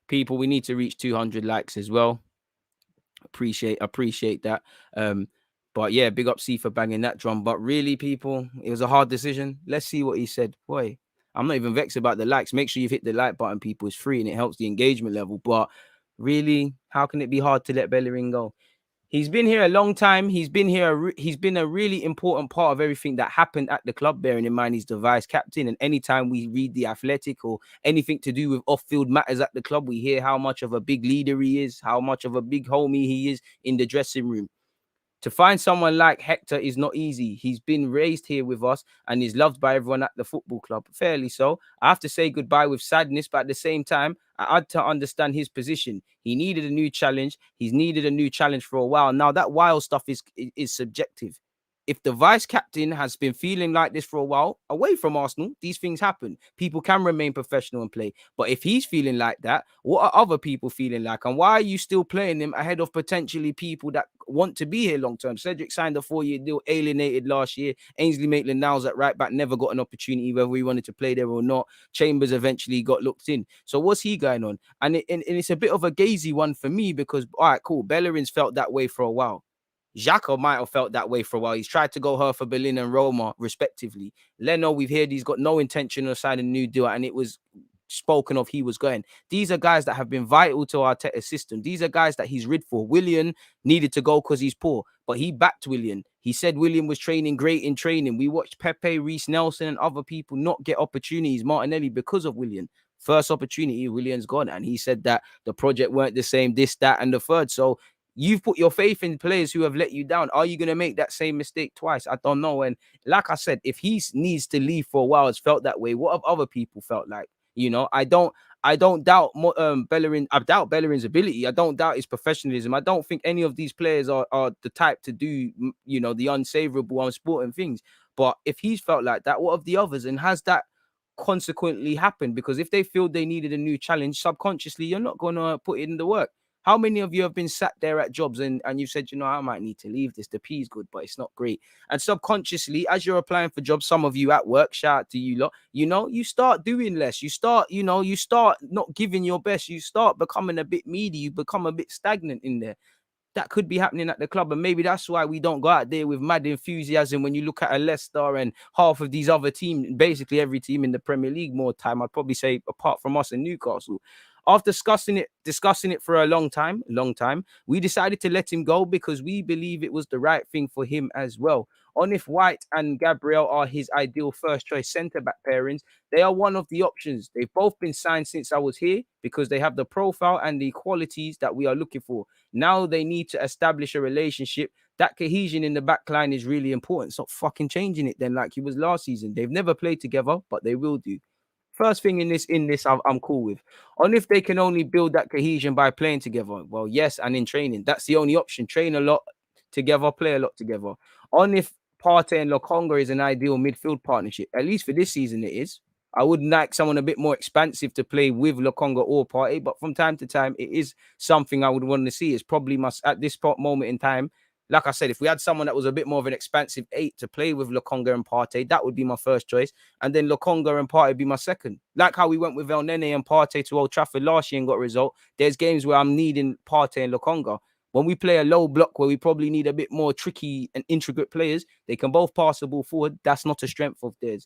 People, we need to reach 200 likes as well. Appreciate that. But yeah, big up C for banging that drum. But really, people, it was a hard decision. Let's see what he said. Boy, I'm not even vexed about the likes. Make sure you've hit the like button, people. It's free and it helps the engagement level. But really, how can it be hard to let Bellerin go? He's been here a long time. He's been a really important part of everything that happened at the club, bearing in mind he's the vice captain. And anytime we read The Athletic or anything to do with off-field matters at the club, we hear how much of a big leader he is, how much of a big homie he is in the dressing room. To find someone like Hector is not easy. He's been raised here with us and is loved by everyone at the football club. Fairly so. I have to say goodbye with sadness, but at the same time, I had to understand his position. He needed a new challenge. He's needed a new challenge for a while. Now, that wild stuff is subjective. If the vice captain has been feeling like this for a while, away from Arsenal, these things happen. People can remain professional and play. But if he's feeling like that, what are other people feeling like? And why are you still playing him ahead of potentially people that want to be here long term? Cedric signed a 4-year deal, alienated last year. Ainsley Maitland-Niles at right back never got an opportunity, whether he wanted to play there or not. Chambers eventually got looked in. So what's he going on? And it's a bit of a gazy one for me because, all right, cool. Bellerin's felt that way for a while. Xhaka might have felt that way for a while. He's tried to go Hertha Berlin and Roma, respectively. Leno, we've heard he's got no intention of signing a new deal, and it was spoken of he was going. These are guys that have been vital to Arteta's system. These are guys that he's rid for. Willian needed to go because he's poor, but he backed Willian. He said Willian was training great in training. We watched Pepe, Reece Nelson, and other people not get opportunities, Martinelli, because of Willian. First opportunity, Willian's gone, and he said that the project weren't the same, this, that, and the third. So you've put your faith in players who have let you down. Are you going to make that same mistake twice? I don't know. And like I said, if he needs to leave for a while, it's felt that way. What have other people felt like? I don't doubt Bellerin. I doubt Bellerin's ability. I don't doubt his professionalism. I don't think any of these players are the type to do, the unsavourable, unsporting things. But if he's felt like that, what of the others? And has that consequently happen, because if they feel they needed a new challenge, subconsciously, you're not going to put in the work. How many of you have been sat there at jobs and you've said, you know, I might need to leave this. The P's good, but it's not great. And subconsciously, as you're applying for jobs, some of you at work, shout out to you lot, you know, you start doing less. You start, you know, you start not giving your best. You start becoming a bit meaty. You become a bit stagnant in there. That could be happening at the club. And maybe that's why we don't go out there with mad enthusiasm when you look at a Leicester and half of these other teams, basically every team in the Premier League more time, I'd probably say, apart from us in Newcastle. After discussing it for a long time, we decided to let him go because we believe it was the right thing for him as well. On if White and Gabriel are his ideal first choice centre-back pairings, they are one of the options. They've both been signed since I was here because they have the profile and the qualities that we are looking for. Now they need to establish a relationship. That cohesion in the back line is really important. Stop fucking changing it then like he was last season. They've never played together, but they will do. First thing in this, I'm cool with. On if they can only build that cohesion by playing together. Well, yes, and in training. That's the only option. Train a lot together, play a lot together. On if Partey and Lokonga is an ideal midfield partnership. At least for this season it is. I would like someone a bit more expansive to play with Lokonga or Partey, but from time to time, it is something I would want to see. It's probably must at this moment in time. Like I said, if we had someone that was a bit more of an expansive 8 to play with Lokonga and Partey, that would be my first choice. And then Lokonga and Partey be my second. Like how we went with El Nene and Partey to Old Trafford last year and got a result. There's games where I'm needing Partey and Lokonga. When we play a low block where we probably need a bit more tricky and intricate players, they can both pass the ball forward. That's not a strength of theirs.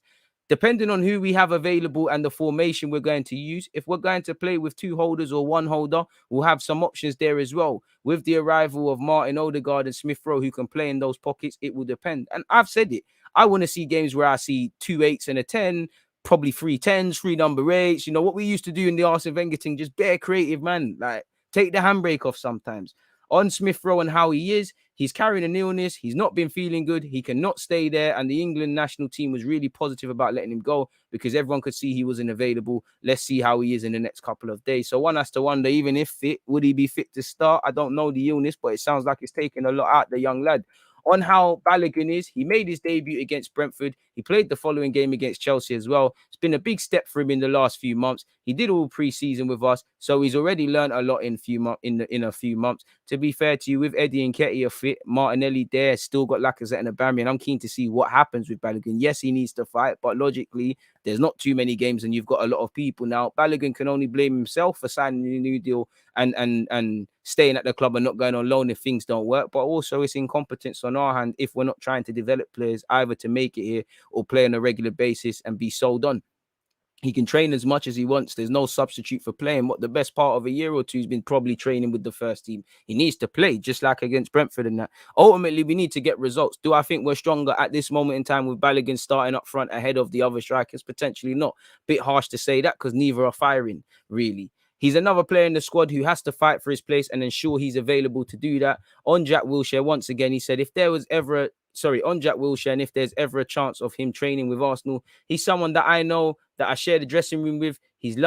Depending on who we have available and the formation we're going to use, if we're going to play with 2 holders or 1 holder, we'll have some options there as well. With the arrival of Martin Odegaard and Smith Rowe, who can play in those pockets, it will depend. And I've said it. I want to see games where I see 2 8s and a 10, probably 3 10s, 3 number 8s. You know, what we used to do in the Arsene Wenger thing, just bare creative, man. Like, take the handbrake off sometimes. On Smith Rowe and how he is, he's carrying an illness. He's not been feeling good. He cannot stay there. And the England national team was really positive about letting him go because everyone could see he wasn't available. Let's see how he is in the next couple of days. So one has to wonder, even if fit, would he be fit to start? I don't know the illness, but it sounds like it's taking a lot out the young lad. On how Balogun is, he made his debut against Brentford. He played the following game against Chelsea as well. It's been a big step for him in the last few months. He did all pre-season with us, so he's already learned a lot in a few months. To be fair to you, with Eddie and Nketiah fit, Martinelli there, still got Lacazette and Aubameyang. I'm keen to see what happens with Balogun. Yes, he needs to fight, but logically, there's not too many games and you've got a lot of people now. Balogun can only blame himself for signing a new deal and staying at the club and not going on loan if things don't work. But also it's incompetence on our hand if we're not trying to develop players either to make it here or play on a regular basis and be sold on. He can train as much as he wants. There's no substitute for playing. What the best part of a year or two has been probably training with the first team. He needs to play, just like against Brentford and that. Ultimately, we need to get results. Do I think we're stronger at this moment in time with Balogun starting up front ahead of the other strikers? Potentially not. Bit harsh to say that because neither are firing, really. He's another player in the squad who has to fight for his place and ensure he's available to do that. On Jack Wilshere, once again, he said, on Jack Wilshere, and if there's ever a chance of him training with Arsenal, he's someone that I know that I share the dressing room with. He's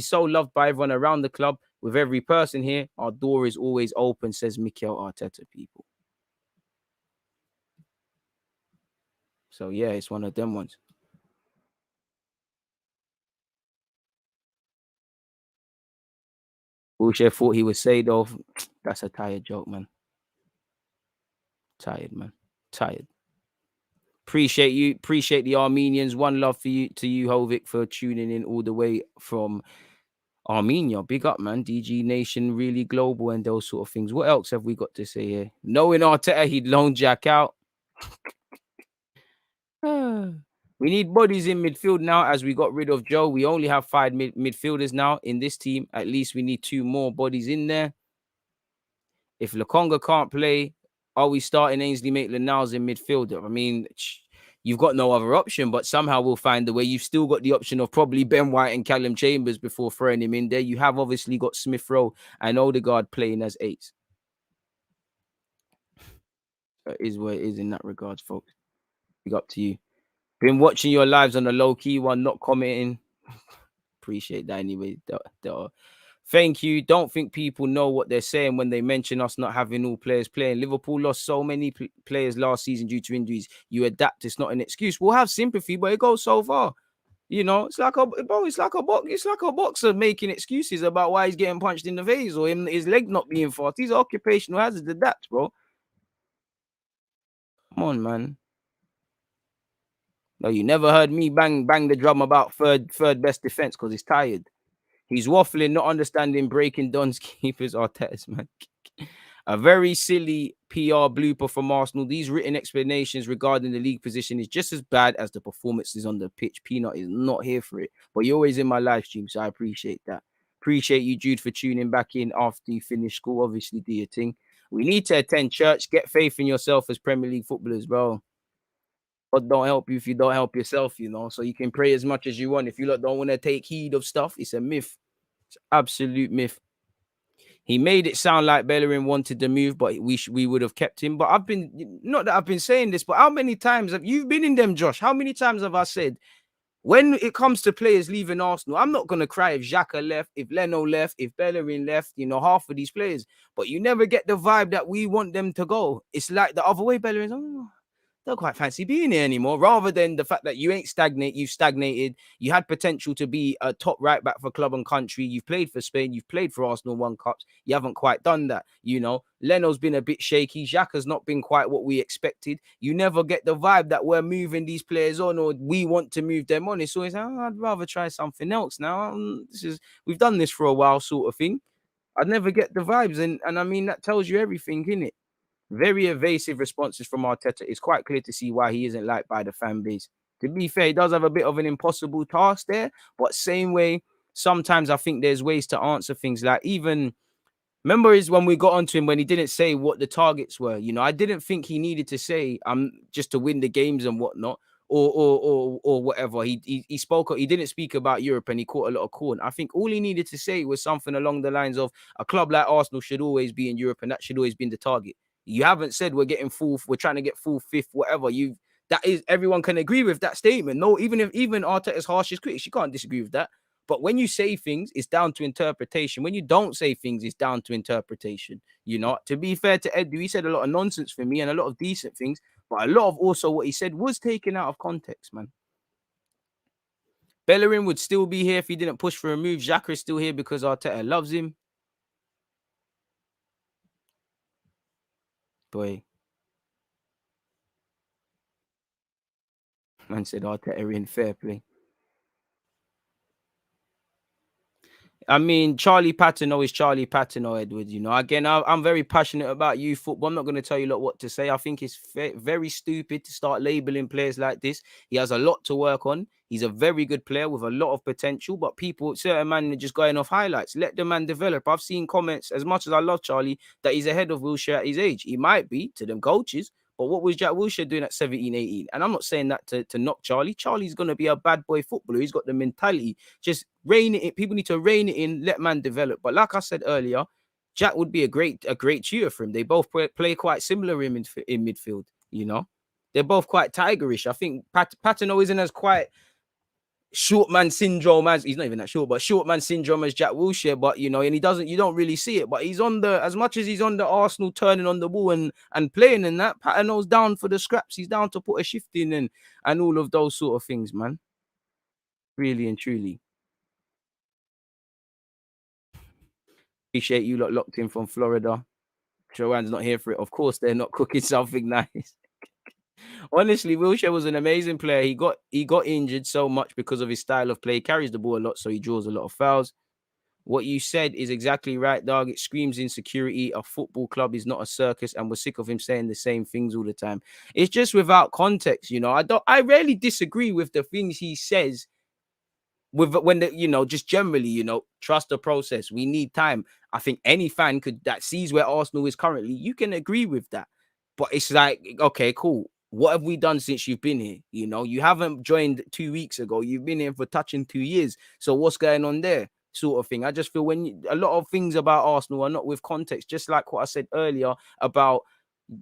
so loved by everyone around the club. With every person here, our door is always open, says Mikel Arteta, people. So yeah, it's one of them ones. Wilshere thought he would say though, that's a tired joke, man. Tired, man. Tired. Appreciate you. Appreciate the Armenians. One love for you, to you, Hovik, for tuning in all the way from Armenia. Big up, man. DG Nation, really global and those sort of things. What else have we got to say here? Knowing Arteta, he'd loan Jack out. We need bodies in midfield now as we got rid of Joe. We only have 5 midfielders now in this team. At least we need 2 more bodies in there. If Lokonga can't play, are we starting Ainsley Maitland-Niles in midfield? I mean, you've got no other option, but somehow we'll find the way. You've still got the option of probably Ben White and Callum Chambers before throwing him in there. You have obviously got Smith Rowe and Odegaard playing as 8s. That is what it is in that regards, folks. Big up to you. Been watching your lives on the low-key one, not commenting. Appreciate that anyway. Thank you. Don't think people know what they're saying when they mention us not having all players playing. Liverpool lost so many players last season due to injuries. You adapt. It's not an excuse. We'll have sympathy, but it goes so far. You know, it's like it's like a boxer making excuses about why he's getting punched in the face or his leg not being fast. These are occupational hazards. Adapt, bro. Come on, man. No, you never heard me bang the drum about third best defense because he's tired. He's waffling, not understanding breaking Don's keepers Arteta's man. A very silly PR blooper from Arsenal. These written explanations regarding the league position is just as bad as the performances on the pitch. Peanut is not here for it, but you're always in my live stream, so I appreciate that. Appreciate you, Jude, for tuning back in after you finish school. Obviously, do your thing. We need to attend church. Get faith in yourself as Premier League footballers, bro. God don't help you if you don't help yourself, you know. So you can pray as much as you want. If you don't want to take heed of stuff, it's a myth. It's absolute myth. He made it sound like Bellerin wanted the move, but we would have kept him. But I've been, not that I've been saying this, but how many times have you been in them, Josh? How many times have I said, when it comes to players leaving Arsenal, I'm not going to cry if Xhaka left, if Leno left, if Bellerin left, you know, half of these players. But you never get the vibe that we want them to go. It's like the other way, Bellerin's, don't quite fancy being here anymore, rather than the fact that you ain't stagnate, you've stagnated, you had potential to be a top right back for club and country, you've played for Spain, you've played for Arsenal, won cups, you haven't quite done that, you know. Leno's been a bit shaky, Xhaka's not been quite what we expected. You never get the vibe that we're moving these players on or we want to move them on. It's always, I'd rather try something else now. We've done this for a while sort of thing. I'd never get the vibes, and I mean, that tells you everything, innit? Very evasive responses from Arteta. It's quite clear to see why he isn't liked by the fan base. To be fair, he does have a bit of an impossible task there, but same way, sometimes I think there's ways to answer things. Like, even remember is when we got onto him when he didn't say what the targets were. You know, I didn't think he needed to say just to win the games and whatnot, or whatever. He spoke. He didn't speak about Europe, and he caught a lot of corn. I think all he needed to say was something along the lines of a club like Arsenal should always be in Europe, and that should always be the target. You haven't said we're getting fourth, we're trying to get fourth, fifth, whatever. That is, everyone can agree with that statement. No, even Arteta's harshest critics, you can't disagree with that. But when you say things, it's down to interpretation. When you don't say things, it's down to interpretation. You know, to be fair to Edu, he said a lot of nonsense for me and a lot of decent things, but a lot of also what he said was taken out of context, man. Bellerin would still be here if he didn't push for a move. Xhaka is still here because Arteta loves him. Boy. Man said Arteta in fair play. I mean, Charlie Patino is Charlie Patino, Edward. You know, again, I'm very passionate about youth football. I'm not going to tell you lot what to say. I think it's very stupid to start labeling players like this. He has a lot to work on. He's a very good player with a lot of potential, but certain men are just going off highlights. Let the man develop. I've seen comments, as much as I love Charlie, that he's ahead of Wilshere at his age. He might be to them coaches, but what was Jack Wilshere doing at 17, 18? And I'm not saying that to knock Charlie. Charlie's going to be a bad boy footballer. He's got the mentality. Just rein it in. People need to rein it in, let man develop. But like I said earlier, Jack would be a great tutor for him. They both play quite similar in midfield, you know. They're both quite tigerish. I think Patino isn't as quite short man syndrome as, he's not even that short, but short man syndrome as Jack Wilshere, but you know, and you don't really see it, but he's on as much as he's on the Arsenal turning on the ball and playing in that, Patino's down for the scraps, he's down to put a shift in and all of those sort of things, man. Really and truly. Appreciate you lot locked in from Florida. Joanne's not here for it. Of course, they're not cooking something nice. Honestly, Wilshere was an amazing player. He got injured so much because of his style of play. He carries the ball a lot, so he draws a lot of fouls. What you said is exactly right, dog. It screams insecurity. A football club is not a circus, and we're sick of him saying the same things all the time. It's just without context, you know. I rarely disagree with the things he says. Just generally, you know, trust the process. We need time. I think any fan that sees where Arsenal is currently, you can agree with that. But it's like, okay, cool. What have we done since you've been here? You know, you haven't joined 2 weeks ago. You've been here for touching 2 years. So what's going on there? Sort of thing. I just feel a lot of things about Arsenal are not with context, just like what I said earlier about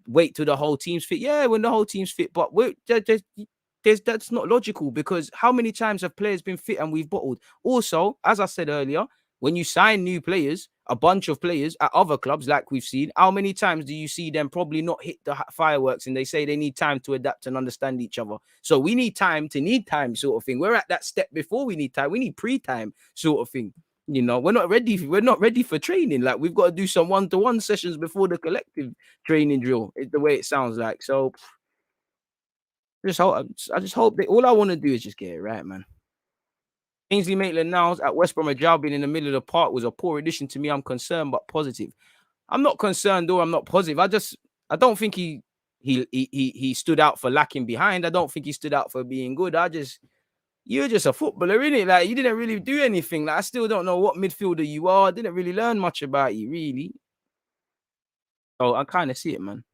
wait till the whole team's fit. Yeah, when the whole team's fit, but that's not logical, because how many times have players been fit and we've bottled? Also, as I said earlier, When you sign new players, a bunch of players at other clubs, like we've seen, how many times do you see them probably not hit the fireworks and they say they need time to adapt and understand each other? So we need time to need time sort of thing. We're at that step before we need time. We need pre-time sort of thing. You know, we're not ready. We're not ready for training. Like we've got to do some one-to-one sessions before the collective training drill. It's the way it sounds like. So I just hope that all I want to do is just get it right, man. Ainsley Maitland-Niles at West Bromwich Albion in the middle of the park was a poor addition to me. I'm concerned but positive. I'm not concerned or I'm not positive. I don't think he stood out for lacking behind. I don't think he stood out for being good. You're just a footballer, innit? Like you didn't really do anything. Like I still don't know what midfielder you are. I didn't really learn much about you, really. So I kind of see it, man.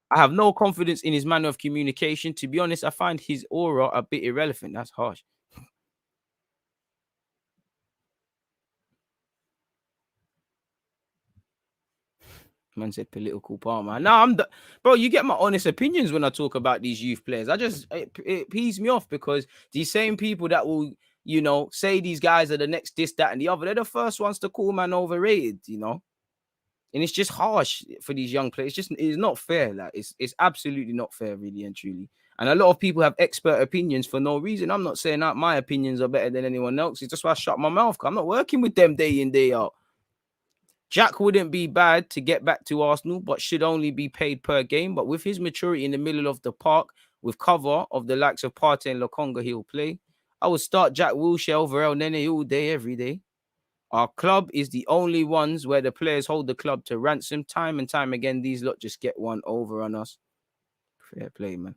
I have no confidence in his manner of communication. To be honest, I find his aura a bit irrelevant. That's harsh. Man said political Palmer. No, bro. You get my honest opinions when I talk about these youth players. It pees me off because these same people that will, say these guys are the next this, that, and the other. They're the first ones to call man overrated, and it's just harsh for these young players. It's not fair. Like it's absolutely not fair, really and truly. And a lot of people have expert opinions for no reason. I'm not saying that my opinions are better than anyone else. It's just why I shut my mouth. I'm not working with them day in, day out. Jack wouldn't be bad to get back to Arsenal, but should only be paid per game. But with his maturity in the middle of the park, with cover of the likes of Partey and Lokonga, he'll play. I would start Jack Wilshere over El Nene all day, every day. Our club is the only ones where the players hold the club to ransom. Time and time again, these lot just get one over on us. Fair play, man.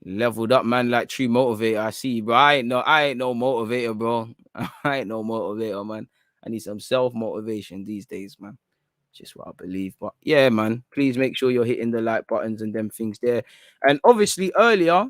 Leveled up, man, like true motivator. I see, bro. I ain't no motivator, bro. I ain't no motivator, man. I need some self-motivation these days, man. Just what I believe. But yeah, man, please make sure you're hitting the like buttons and them things there. And obviously earlier,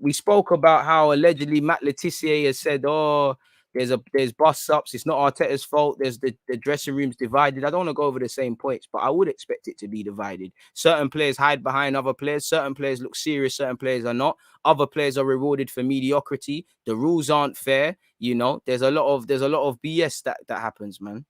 we spoke about how allegedly Matt Letizia has said, oh, there's bust ups. It's not Arteta's fault. There's the dressing room's divided. I don't want to go over the same points, but I would expect it to be divided. Certain players hide behind other players. Certain players look serious. Certain players are not. Other players are rewarded for mediocrity. The rules aren't fair. There's a lot of BS that happens, man.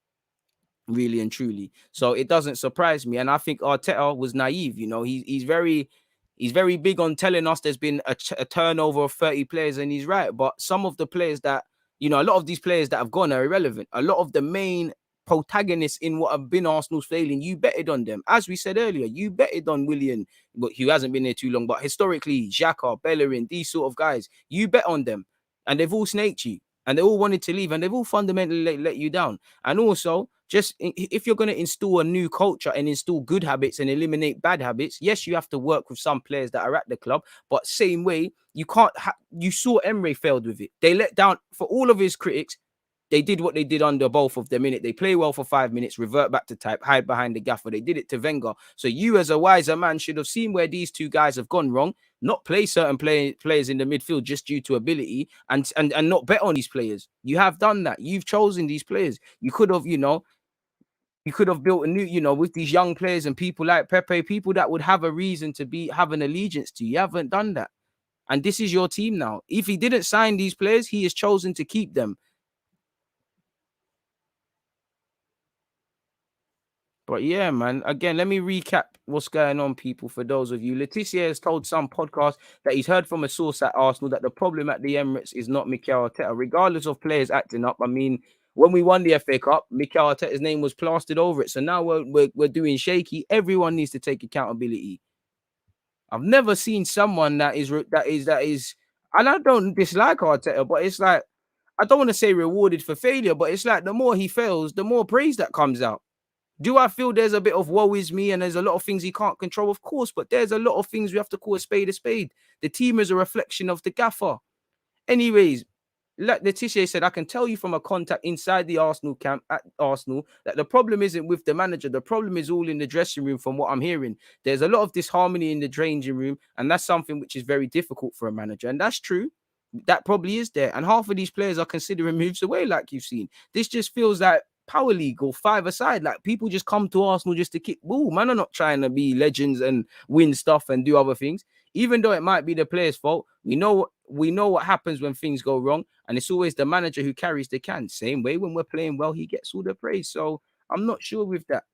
Really and truly. So it doesn't surprise me. And I think Arteta was naive. He's very big on telling us there's been a turnover of 30 players, and he's right. But some of the players that, a lot of these players that have gone are irrelevant. A lot of the main protagonists in what have been Arsenal's failing, you betted on them. As we said earlier, you betted on Willian, but who hasn't been here too long. But historically, Xhaka, Bellerin, these sort of guys, you bet on them. And they've all snaked you. And they all wanted to leave. And they've all fundamentally let you down. And also, just if you're going to install a new culture and install good habits and eliminate bad habits, yes, you have to work with some players that are at the club, but same way, you can't you saw Emre failed with it. They let down, for all of his critics, they did what they did under both of them, in it. They play well for 5 minutes, revert back to type, hide behind the gaffer. They did it to Wenger. So you, as a wiser man, should have seen where these two guys have gone wrong, not play certain players in the midfield just due to ability, and not bet on these players. You have done that. You've chosen these players. You could have, built a new, with these young players and people like Pepe, people that would have a reason to have an allegiance to. You haven't done that. And this is your team now. If he didn't sign these players, he has chosen to keep them. But yeah, man, again, let me recap what's going on, people, for those of you. Letizia has told some podcast that he's heard from a source at Arsenal that the problem at the Emirates is not Mikel Arteta, regardless of players acting up. I mean, when we won the FA Cup, Mikel Arteta's name was plastered over it. So now we're doing shaky. Everyone needs to take accountability. I've never seen someone that is, and I don't dislike Arteta, but it's like, I don't want to say rewarded for failure, but it's like the more he fails, the more praise that comes out. Do I feel there's a bit of woe is me and there's a lot of things he can't control? Of course, but there's a lot of things we have to call a spade a spade. The team is a reflection of the gaffer. Anyways, like Letizia said, I can tell you from a contact inside the Arsenal camp at Arsenal that the problem isn't with the manager. The problem is all in the dressing room from what I'm hearing. There's a lot of disharmony in the changing room, and that's something which is very difficult for a manager. And that's true. That probably is there. And half of these players are considering moves away, like you've seen. This just feels like Power League or five-a-side. Like people just come to Arsenal just to kick ball. Man are not trying to be legends and win stuff and do other things. even though it might be the player's fault, we know what happens when things go wrong, and it's always the manager who carries the can. Same way when we're playing well, he gets all the praise. So I'm not sure with that.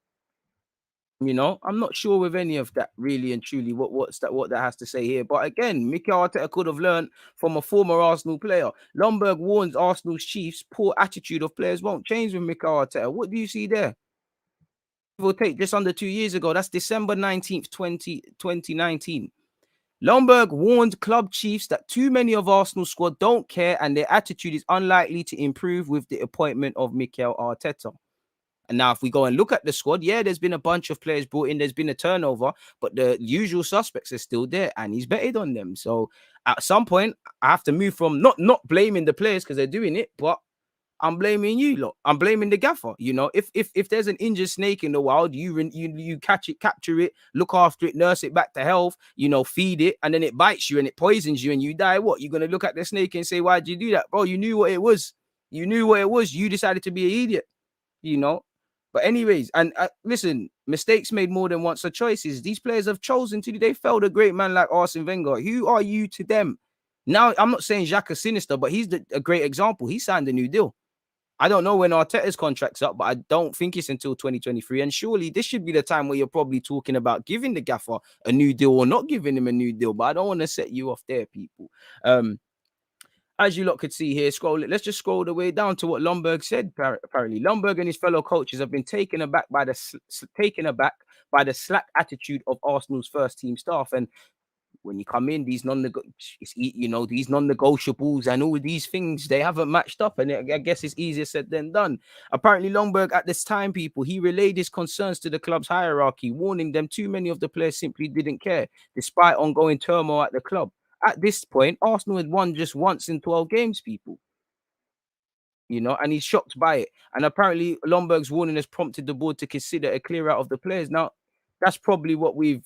I'm not sure with any of that really and truly what that has to say here. But again, Mikel Arteta could have learned from a former Arsenal player. Ljungberg warns Arsenal's chiefs poor attitude of players won't change with Mikel Arteta. What do you see there? Will take just under 2 years ago. That's December 19th, 2019. Ljungberg warned club chiefs that too many of Arsenal's squad don't care and their attitude is unlikely to improve with the appointment of Mikel Arteta. And now, if we go and look at the squad, yeah, there's been a bunch of players brought in. There's been a turnover, but the usual suspects are still there, and he's betted on them. So at some point, I have to move from not blaming the players because they're doing it, but I'm blaming you lot. I'm blaming the gaffer. If there's an injured snake in the wild, you catch it, capture it, look after it, nurse it back to health. Feed it, and then it bites you and it poisons you and you die. What? You're gonna look at the snake and say, "Why'd you do that, bro? You knew what it was. You knew what it was. You decided to be an idiot." You know. But anyways, and listen, mistakes made more than once are choices. These players have chosen to. They failed a great man like Arsene Wenger. Who are you to them? Now, I'm not saying Xhaka is sinister, but he's a great example. He signed a new deal. I don't know when Arteta's contract's up, but I don't think it's until 2023. And surely this should be the time where you're probably talking about giving the gaffer a new deal or not giving him a new deal. But I don't want to set you off there, people. As you lot could see here, let's just scroll the way down to what Ljungberg said. Apparently, Ljungberg and his fellow coaches have been taken aback by the slack attitude of Arsenal's first team staff. And when you come in, these non-negotiables and all these things, they haven't matched up. And I guess it's easier said than done. Apparently, Ljungberg at this time, people, he relayed his concerns to the club's hierarchy, warning them too many of the players simply didn't care, despite ongoing turmoil at the club. At this point, Arsenal had won just once in 12 games, people. And he's shocked by it. And apparently, Ljungberg's warning has prompted the board to consider a clear out of the players. Now, that's probably what we've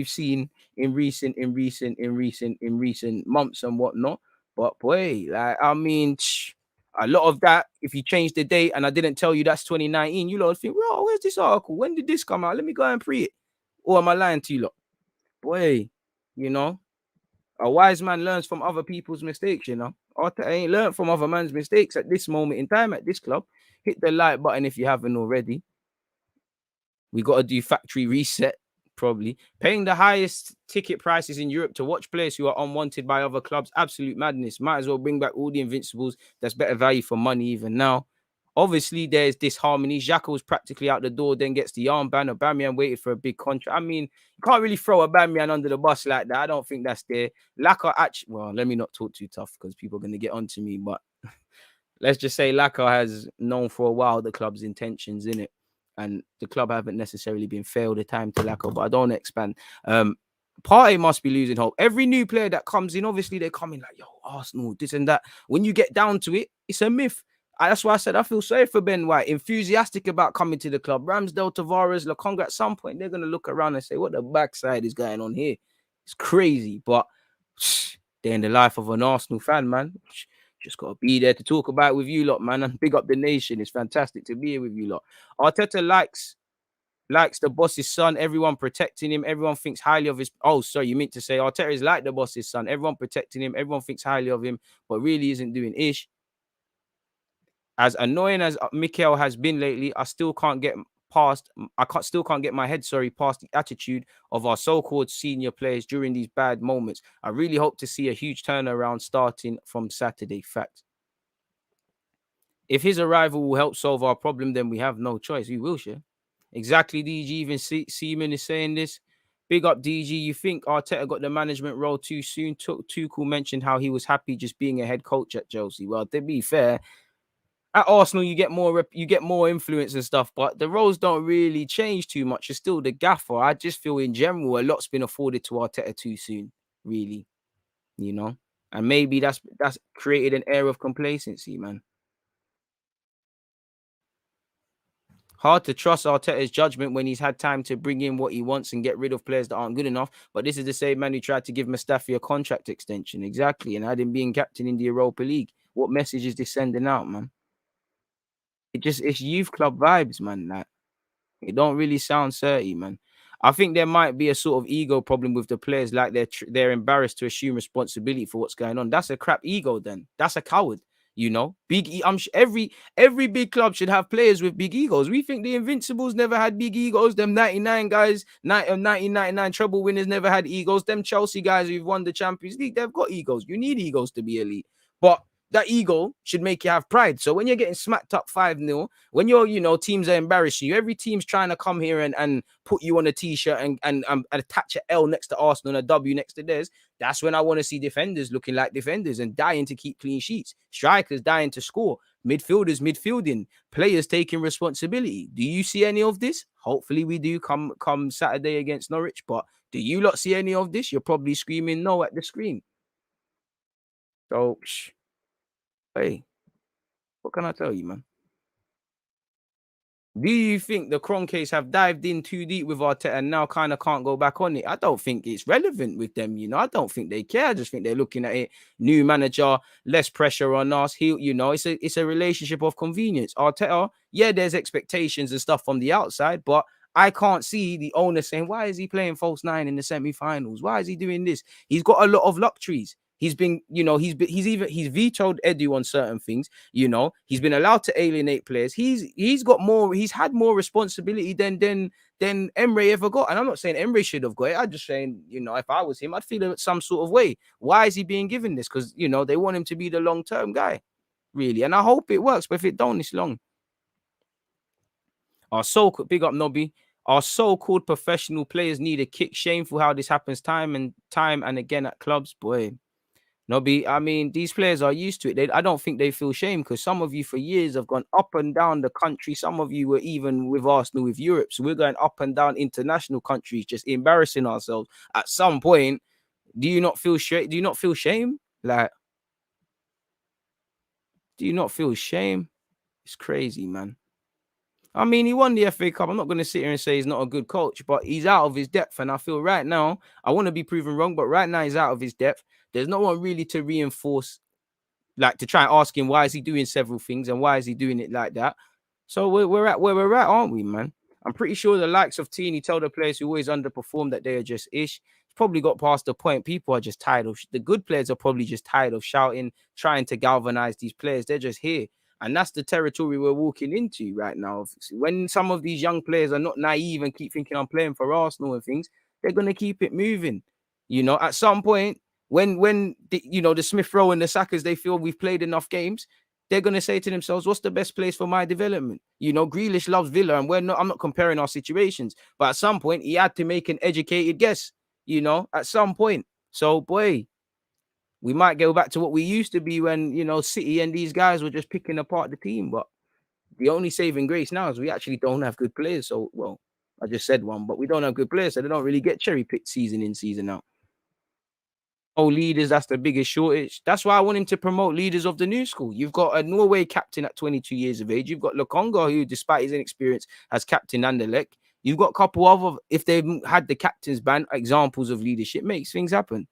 seen in recent months and whatnot. But boy, a lot of that, if you change the date and I didn't tell you that's 2019, you lot think, "Bro, where's this article? When did this come out? Let me go and pre it." Or am I lying to you lot? Boy, a wise man learns from other people's mistakes, Arteta ain't learned from other man's mistakes at this moment in time at this club. Hit the like button if you haven't already. We got to do factory reset, probably. Paying the highest ticket prices in Europe to watch players who are unwanted by other clubs, absolute madness. Might as well bring back all the Invincibles. That's better value for money even now. Obviously, there's disharmony. Xhaka was practically out the door, then gets the armband. Aubameyang waited for a big contract. I mean, you can't really throw Aubameyang under the bus like that. I don't think that's there. Laka actually, well, let me not talk too tough because people are going to get onto me. But let's just say Laka has known for a while the club's intentions in it. And the club haven't necessarily been fair all the time to Laka, but I don't expand. Partey must be losing hope. Every new player that comes in, obviously, they come in like, "Yo, Arsenal, this and that." When you get down to it, it's a myth. That's why I said I feel sorry for Ben White. Enthusiastic about coming to the club. Ramsdale, Tavares, Lokonga, at some point, they're going to look around and say, "What the backside is going on here?" It's crazy, but they're in the life of an Arsenal fan, man. Just got to be there to talk about it with you lot, man, and big up the nation. It's fantastic to be here with you lot. Arteta likes the boss's son. Everyone protecting him. Everyone thinks highly of his. Oh, sorry, you meant to say Arteta is like the boss's son. Everyone protecting him. Everyone thinks highly of him, but really isn't doing ish. As annoying as Mikel has been lately, I still can't get past. Still can't get my head, past the attitude of our so-called senior players during these bad moments. I really hope to see a huge turnaround starting from Saturday. Fact. If his arrival will help solve our problem, then we have no choice. We will, share. Exactly, DG. Even Seaman is saying this. Big up, DG. You think Arteta got the management role too soon? Tuchel mentioned how he was happy just being a head coach at Chelsea. Well, to be fair, at Arsenal, you get more influence and stuff, but the roles don't really change too much. It's still the gaffer. I just feel in general a lot's been afforded to Arteta too soon, really, and maybe that's created an air of complacency, man. Hard to trust Arteta's judgment when he's had time to bring in what he wants and get rid of players that aren't good enough. But this is the same man who tried to give Mustafi a contract extension, exactly, and had him being captain in the Europa League. What message is this sending out, man? It's youth club vibes, man. That it don't really sound certain, man. I think there might be a sort of ego problem with the players, like they're embarrassed to assume responsibility for what's going on. That's a crap ego. Then that's a coward. You know, every big club should have players with big egos. We think the Invincibles never had big egos. Them 99 guys, 1999 treble winners never had egos. Them Chelsea guys who've won the Champions League, they've got egos. You need egos to be elite. But that ego should make you have pride. So when you're getting smacked up 5-0, when teams are embarrassing you, every team's trying to come here and put you on a t-shirt and attach an L next to Arsenal and a W next to theirs. That's when I want to see defenders looking like defenders and dying to keep clean sheets. Strikers dying to score. Midfielders midfielding. Players taking responsibility. Do you see any of this? Hopefully we do come Saturday against Norwich. But do you lot see any of this? You're probably screaming no at the screen. So, hey, what can I tell you, man? Do you think the Kroenkes have dived in too deep with Arteta and now kind of can't go back on it? I don't think it's relevant with them, I don't think they care. I just think they're looking at it. New manager, less pressure on us. It's a relationship of convenience. Arteta, yeah, there's expectations and stuff from the outside, but I can't see the owner saying, why is he playing false nine in the semi-finals? Why is he doing this? He's got a lot of luxuries. He's been, he's vetoed Edu on certain things. He's been allowed to alienate players. He's had more responsibility than Emre ever got. And I'm not saying Emre should have got it. I'm just saying, if I was him, I'd feel it some sort of way. Why is he being given this? Because they want him to be the long-term guy, really. And I hope it works. But if it don't, it's long. Big up Nobby. Our so-called professional players need a kick. Shameful how this happens time and again at clubs, boy. Nobby, I mean, these players are used to it. I don't think they feel shame because some of you for years have gone up and down the country. Some of you were even with Arsenal, with Europe. So we're going up and down international countries, just embarrassing ourselves. At some point, do you not feel shame? Do you not feel shame? Like, do you not feel shame? It's crazy, man. I mean, he won the FA Cup. I'm not going to sit here and say he's not a good coach, but he's out of his depth. And I feel right now, I want to be proven wrong, but right now he's out of his depth. There's no one really to reinforce, like to try and ask him why is he doing several things and why is he doing it like that. So we're at where we're at, aren't we, man? I'm pretty sure the likes of Teeny tell the players who always underperform that they are just ish. It's probably got past the point. People are just tired of the good players are probably just tired of shouting, trying to galvanize these players. They're just here. And that's the territory we're walking into right now. When some of these young players are not naive and keep thinking I'm playing for Arsenal and things, they're going to keep it moving. At some point, when the Smith Rowe and the Sackers, they feel we've played enough games, they're going to say to themselves, what's the best place for my development? Grealish loves Villa, and I'm not comparing our situations, but at some point, he had to make an educated guess, at some point. So, boy, we might go back to what we used to be when, City and these guys were just picking apart the team. But the only saving grace now is we actually don't have good players. So, well, I just said one, but we don't have good players, so they don't really get cherry-picked season in, season out. Oh, leaders, that's the biggest shortage. That's why I want him to promote leaders of the new school. You've got a Norway captain at 22 years of age. You've got Lokonga, who, despite his inexperience, has captained Anderlecht. You've got a couple of, if they've had the captain's ban, examples of leadership, makes things happen.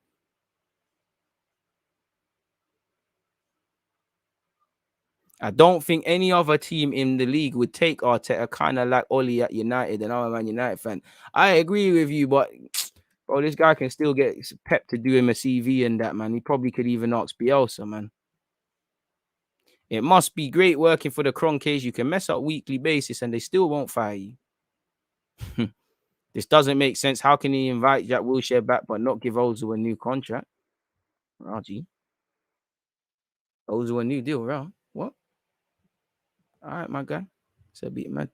I don't think any other team in the league would take Arteta, kind of like Oli at United, and I'm a Man United fan. I agree with you, but bro, this guy can still get Pep to do him a CV and that, man. He probably could even ask Bielsa, man. It must be great working for the Kroenkes. You can mess up weekly basis and they still won't fire you. This doesn't make sense. How can he invite Jack Wilshere back but not give Ozil a new contract? Raji. Ozil a new deal, right? What? All right, my guy. It's a bit mad.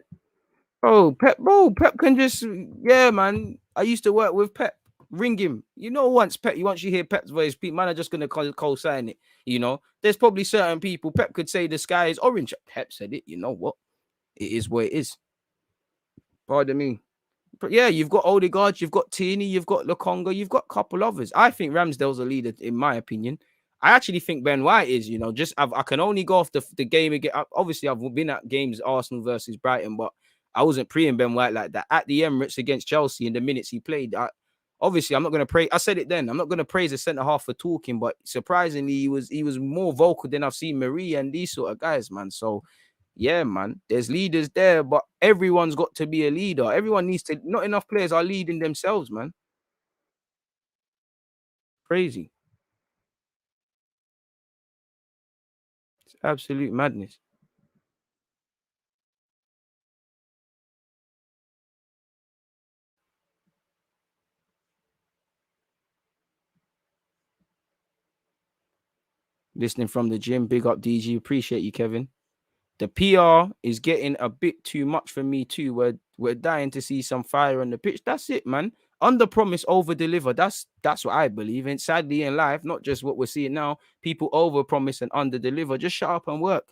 Pep can just, yeah, man. I used to work with Pep. Ring him. Once you hear Pep's voice, man are just going to co-sign it. There's probably certain people, Pep could say the sky is orange. Pep said it. You know what? It is what it is. Pardon me. But yeah, you've got Odegaard, you've got Tierney, you've got Lokonga, you've got a couple others. I think Ramsdale's a leader, in my opinion. I actually think Ben White is, I can only go off the game again. Obviously, I've been at games Arsenal versus Brighton, but I wasn't preying Ben White like that. At the Emirates against Chelsea in the minutes he played, obviously, I'm not going to praise. I said it then. I'm not going to praise the centre half for talking, but surprisingly, he was more vocal than I've seen Marie and these sort of guys, man. So Yeah, man. There's leaders there, but everyone's got to be a leader. Everyone needs to. Not enough players are leading themselves, man. Crazy. It's absolute madness. Listening from the gym. Big up DG. Appreciate you, Kevin. The PR is getting a bit too much for me too. We're dying to see some fire on the pitch. That's it, man. Under promise, over deliver. That's what I believe. And sadly in life, not just what we're seeing now, people over promise and under deliver. Just shut up and work.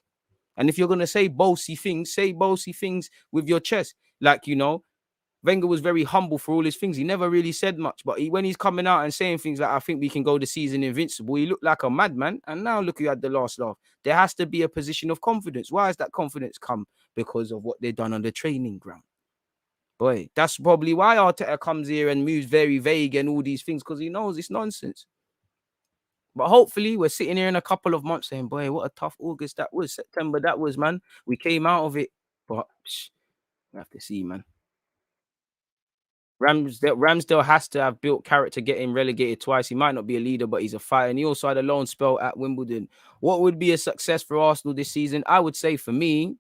And if you're gonna say bossy things with your chest. Like, Wenger was very humble for all his things. He never really said much, but when he's coming out and saying things like, I think we can go the season invincible, he looked like a madman. And now look who had the last laugh. There has to be a position of confidence. Why has that confidence come? Because of what they've done on the training ground. Boy, that's probably why Arteta comes here and moves very vague and all these things, because he knows it's nonsense. But hopefully we're sitting here in a couple of months saying, boy, what a tough August that was, September that was, man. We came out of it. But we have to see, man. Ramsdale has to have built character, getting relegated twice. He might not be a leader, but he's a fighter. And he also had a loan spell at Wimbledon. What would be a success for Arsenal this season? I would say for me,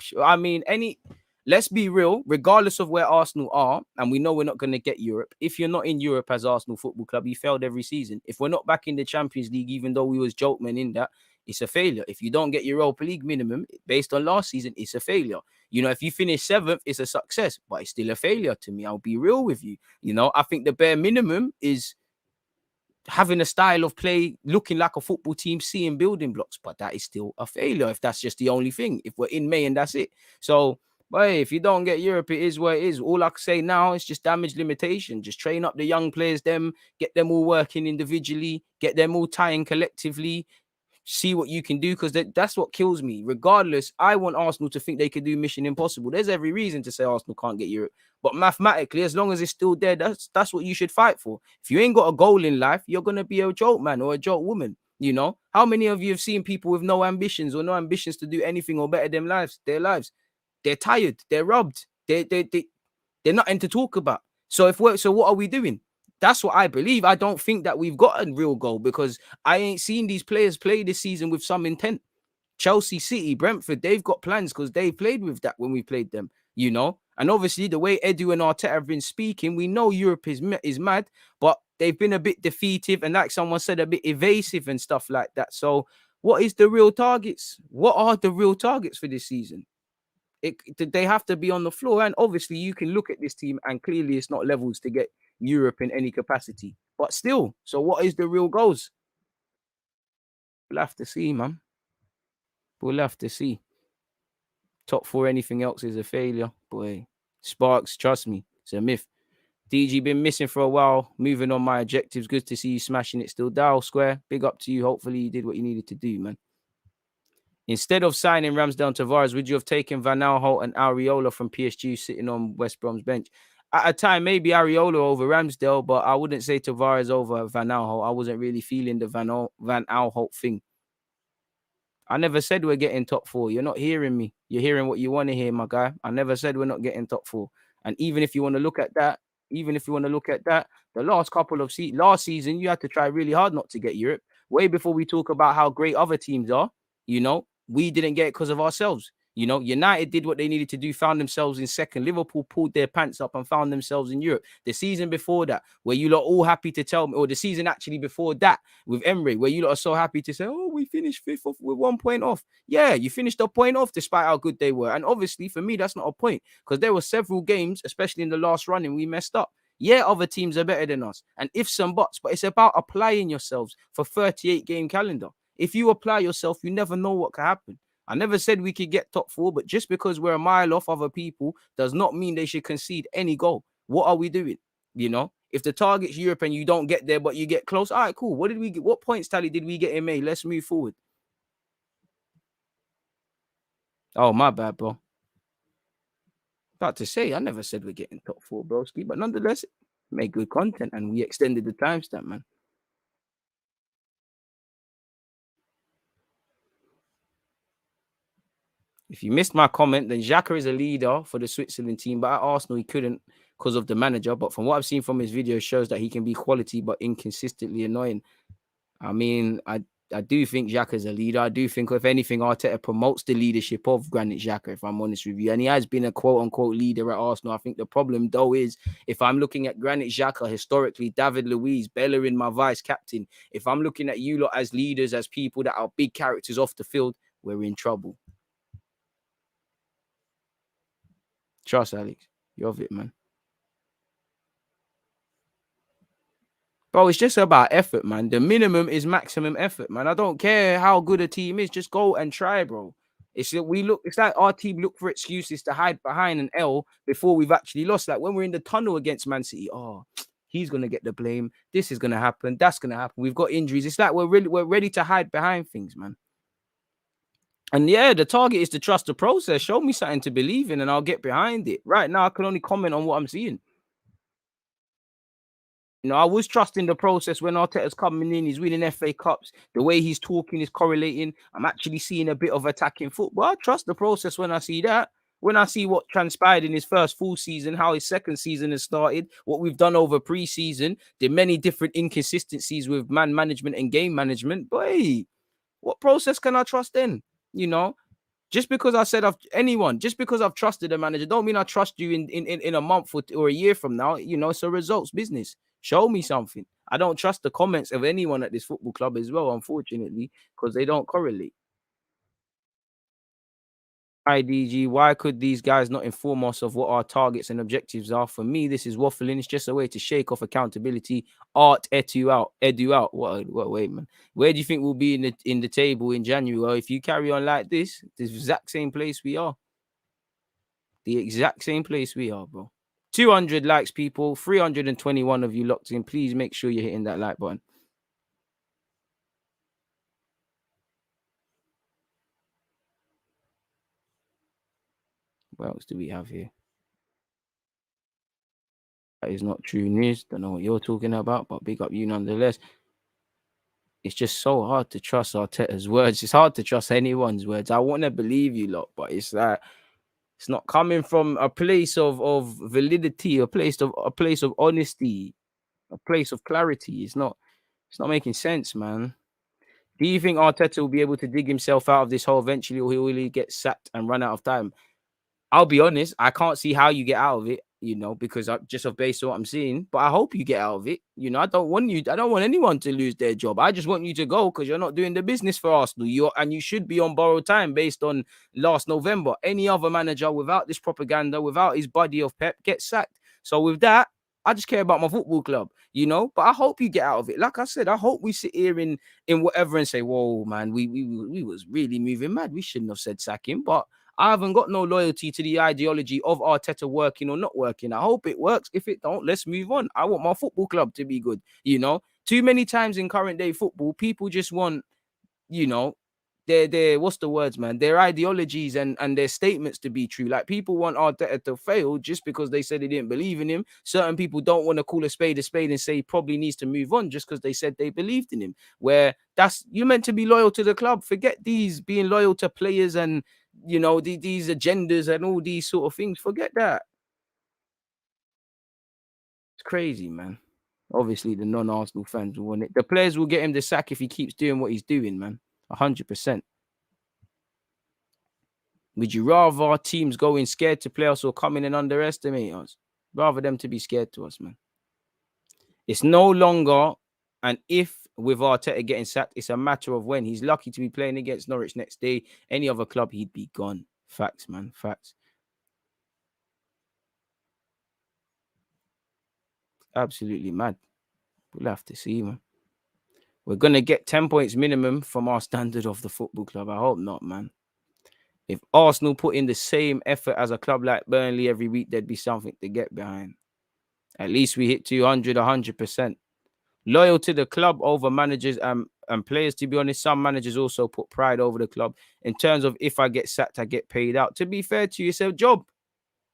let's be real, regardless of where Arsenal are, and we know we're not going to get Europe. If you're not in Europe as Arsenal Football Club, you failed every season. If we're not back in the Champions League, even though we was jokemen in that, it's a failure. If you don't get Europa League minimum, based on last season, it's a failure. If you finish seventh, it's a success, but it's still a failure to me. I'll be real with you. I think the bare minimum is having a style of play, looking like a football team, seeing building blocks, but that is still a failure if that's just the only thing. If we're in May and that's it. So, but if you don't get Europe, it is what it is. All I can say now is just damage limitation. Just train up the young players, get them all working individually, get them all tying collectively, see what you can do, because that's what kills me. Regardless, I want Arsenal to think they could do Mission Impossible. There's every reason to say Arsenal can't get Europe, but mathematically, as long as it's still there, that's what you should fight for. If you ain't got a goal in life, you're gonna be a joke man or a joke woman. How many of you have seen people with no ambitions or no ambitions to do anything or better their lives? They're tired, they're robbed, they're nothing to talk about. So what are we doing? That's what I believe. I don't think that we've got a real goal, because I ain't seen these players play this season with some intent. Chelsea, City, Brentford, they've got plans because they played with that when we played them. And obviously, the way Edu and Arteta have been speaking, we know Europe is mad, but they've been a bit defeative and, like someone said, a bit evasive and stuff like that. So what is the real targets? What are the real targets for this season? They have to be on the floor. And obviously, you can look at this team and clearly it's not levels to get Europe in any capacity. But still, so what is the real goals? We'll have to see, man. We'll have to see. Top four, anything else is a failure. Boy, Sparks, trust me, it's a myth. DG been missing for a while. Moving on my objectives. Good to see you smashing it still. Dial Square, big up to you. Hopefully you did what you needed to do, man. Instead of signing Ramsdale and Tavares, would you have taken Van Aanholt and Areola from PSG sitting on West Brom's bench? At a time, maybe Areola over Ramsdale, but I wouldn't say Tavares over Van Aanholt. I wasn't really feeling the Van Aanholt thing. I never said we're getting top four. You're not hearing me. You're hearing what you want to hear, my guy. I never said we're not getting top four. And even if you want to look at that, the last couple of last season, you had to try really hard not to get Europe. Way before we talk about how great other teams are, we didn't get it because of ourselves. United did what they needed to do, found themselves in second. Liverpool pulled their pants up and found themselves in Europe. The season before that, where you lot all happy to tell me, or the season actually before that with Emery, where you lot are so happy to say, oh, we finished fifth off with 1 point off. Yeah, you finished a point off despite how good they were. And obviously, for me, that's not a point, because there were several games, especially in the last running, we messed up. Yeah, other teams are better than us. And ifs and buts, but it's about applying yourselves for 38 game calendar. If you apply yourself, you never know what can happen. I never said we could get top four, but just because we're a mile off other people does not mean they should concede any goal. What are we doing? If the target's Europe and you don't get there, but you get close, all right, cool. What did we get? What points tally did we get in May? Let's move forward. Oh, my bad, bro. About to say, I never said we're getting top four, broski, but nonetheless, made good content and we extended the timestamp, man. If you missed my comment, then Xhaka is a leader for the Switzerland team, but at Arsenal he couldn't because of the manager. But from what I've seen from his video, shows that he can be quality but inconsistently annoying. I mean, I do think Xhaka is a leader. I do think, if anything, Arteta promotes the leadership of Granit Xhaka, if I'm honest with you. And he has been a quote-unquote leader at Arsenal. I think the problem, though, is if I'm looking at Granit Xhaka historically, David Luiz, Bellerin, my vice-captain, if I'm looking at you lot as leaders, as people that are big characters off the field, we're in trouble. Trust, Alex. You're of it, man. Bro, it's just about effort, man. The minimum is maximum effort, man. I don't care how good a team is. Just go and try, bro. It's like our team look for excuses to hide behind an L before we've actually lost. Like when we're in the tunnel against Man City, oh, he's gonna get the blame. This is gonna happen. That's gonna happen. We've got injuries. It's like we're ready to hide behind things, man. And yeah, the target is to trust the process. Show me something to believe in, and I'll get behind it. Right now, I can only comment on what I'm seeing. You know, I was trusting the process when Arteta's coming in, he's winning FA Cups. The way he's talking is correlating. I'm actually seeing a bit of attacking football. I trust the process when I see that. When I see what transpired in his first full season, how his second season has started, what we've done over pre-season, the many different inconsistencies with man management and game management. But hey, what process can I trust then? You know, just because I said just because I've trusted a manager, don't mean I trust you in a month or a year from now. You know, it's a results business. Show me something. I don't trust the comments of anyone at this football club as well, unfortunately, because they don't correlate. IDG, why could these guys not inform us of what our targets and objectives are? For me, this is waffling. It's just a way to shake off accountability. Art edu out. What wait, man. Where do you think we'll be in the table in January? Well, if you carry on like this, the exact same place we are. The exact same place we are, bro. 200 likes, people. 321 of you locked in. Please make sure you're hitting that like button. What else do we have here? That is not true news. Don't know what you're talking about, but big up you nonetheless. It's just so hard to trust Arteta's words. It's hard to trust anyone's words. I want to believe you lot, but it's like it's not coming from a place of validity, a place of honesty, a place of clarity. It's not making sense, man. Do you think Arteta will be able to dig himself out of this hole eventually, or will he get sacked and run out of time? I'll be honest, I can't see how you get out of it, you know, because just based on what I'm seeing. But I hope you get out of it. You know, I don't want anyone to lose their job. I just want you to go because you're not doing the business for Arsenal. You should be on borrowed time based on last November. Any other manager without this propaganda, without his buddy of Pep, gets sacked. So with that, I just care about my football club, you know. But I hope you get out of it. Like I said, I hope we sit here in whatever and say, "Whoa, man, we was really moving mad. We shouldn't have said sack him." But I haven't got no loyalty to the ideology of Arteta working or not working. I hope it works. If it don't, let's move on. I want my football club to be good. You know, too many times in current day football, people just want, you know, their what's the words, man? Their ideologies and their statements to be true. Like people want Arteta to fail just because they said they didn't believe in him. Certain people don't want to call a spade and say he probably needs to move on just because they said they believed in him. Where you're meant to be loyal to the club. Forget these being loyal to players and you know these agendas and all these sort of things. Forget that. It's crazy, man. Obviously, the non-Arsenal fans will want it. The players will get him the sack if he keeps doing what he's doing, man. 100%. Would you rather our teams go in scared to play us or come in and underestimate us? Rather them to be scared to us, man. It's no longer an if with Arteta getting sacked. It's a matter of when. He's lucky to be playing against Norwich next day. Any other club, he'd be gone. Facts, man. Facts. Absolutely mad. We'll have to see, man. We're going to get 10 points minimum from our standard of the football club. I hope not, man. If Arsenal put in the same effort as a club like Burnley every week, there'd be something to get behind. At least we hit 200, 100%. Loyal to the club over managers and players, to be honest. Some managers also put pride over the club. In terms of if I get sacked, I get paid out. To be fair to you, it's a job.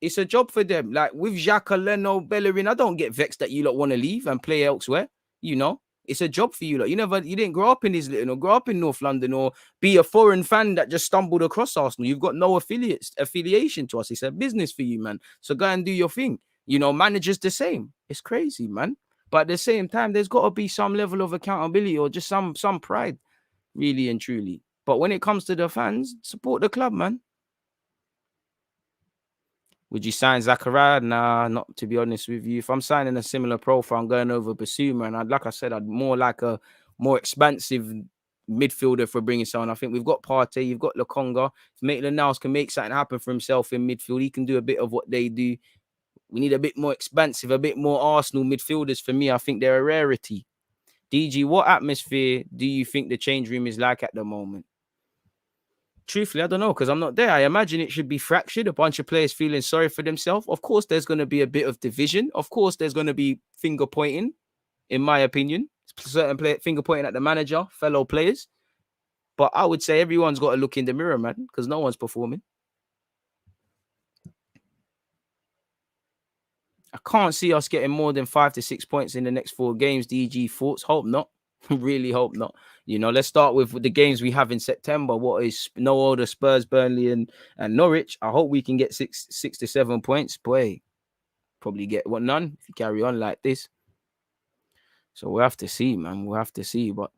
It's a job for them. Like with Xhaka, Leno, Bellerin, I don't get vexed that you lot want to leave and play elsewhere, you know. It's a job for you. Like, you didn't grow up in Islington or grow up in North London or be a foreign fan that just stumbled across Arsenal. You've got no affiliation to us. It's a business for you, man. So go and do your thing. Managers the same. It's crazy, man. But at the same time, there's got to be some level of accountability or just some pride, really and truly. But when it comes to the fans, support the club, man. Would you sign Zachariah? Nah, not to be honest with you. If I'm signing a similar profile, I'm going over Basuma. And like I said, I'd more like a more expansive midfielder for bringing someone. I think we've got Partey, you've got Lokonga. If Maitland-Niles can make something happen for himself in midfield, he can do a bit of what they do. We need a bit more expansive, a bit more Arsenal midfielders. For me, I think they're a rarity. DG, what atmosphere do you think the change room is like at the moment? Truthfully, I don't know because I'm not there. I imagine it should be fractured, a bunch of players feeling sorry for themselves. Of course, there's going to be a bit of division. Of course, there's going to be finger pointing, in my opinion. Certain finger pointing at the manager, fellow players. But I would say everyone's got to look in the mirror, man, because no one's performing. I can't see us getting more than 5 to 6 points in the next 4 games. DG, thoughts? Hope not. Really hope not. Let's start with the games we have in September. What is no other Spurs, Burnley, and Norwich. I hope we can get 6 to 7 points. Boy, probably get none if you carry on like this. So we'll have to see, man. We'll have to see. But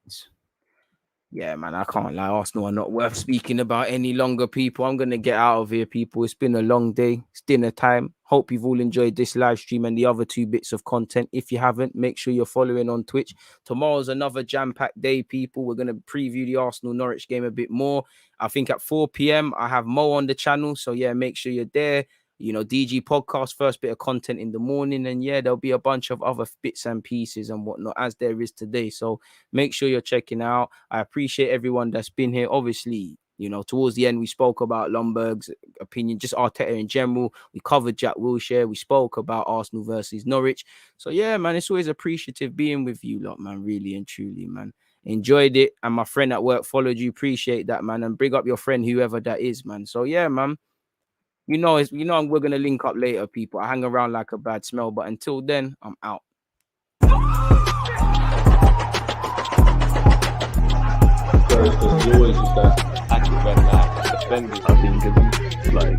yeah, man, I can't lie. Arsenal are not worth speaking about any longer, people. I'm going to get out of here, people. It's been a long day. It's dinner time. Hope you've all enjoyed this live stream and the other 2 bits of content. If you haven't, make sure you're following on Twitch. Tomorrow's another jam-packed day, people. We're going to preview the Arsenal-Norwich game a bit more. I think at 4 p.m. I have Mo on the channel. So, yeah, make sure you're there. DG podcast, first bit of content in the morning. And yeah, there'll be a bunch of other bits and pieces and whatnot as there is today. So make sure you're checking out. I appreciate everyone that's been here. Obviously, towards the end, we spoke about Ljungberg's opinion, just Arteta in general. We covered Jack Wilshere. We spoke about Arsenal versus Norwich. So yeah, man, it's always appreciative being with you lot, man, really and truly, man. Enjoyed it. And my friend at work followed you. Appreciate that, man. And bring up your friend, whoever that is, man. So yeah, man. We're going to link up later, people. I hang around like a bad smell, but until then, I'm out. Always just that active red man, defending. I think it's like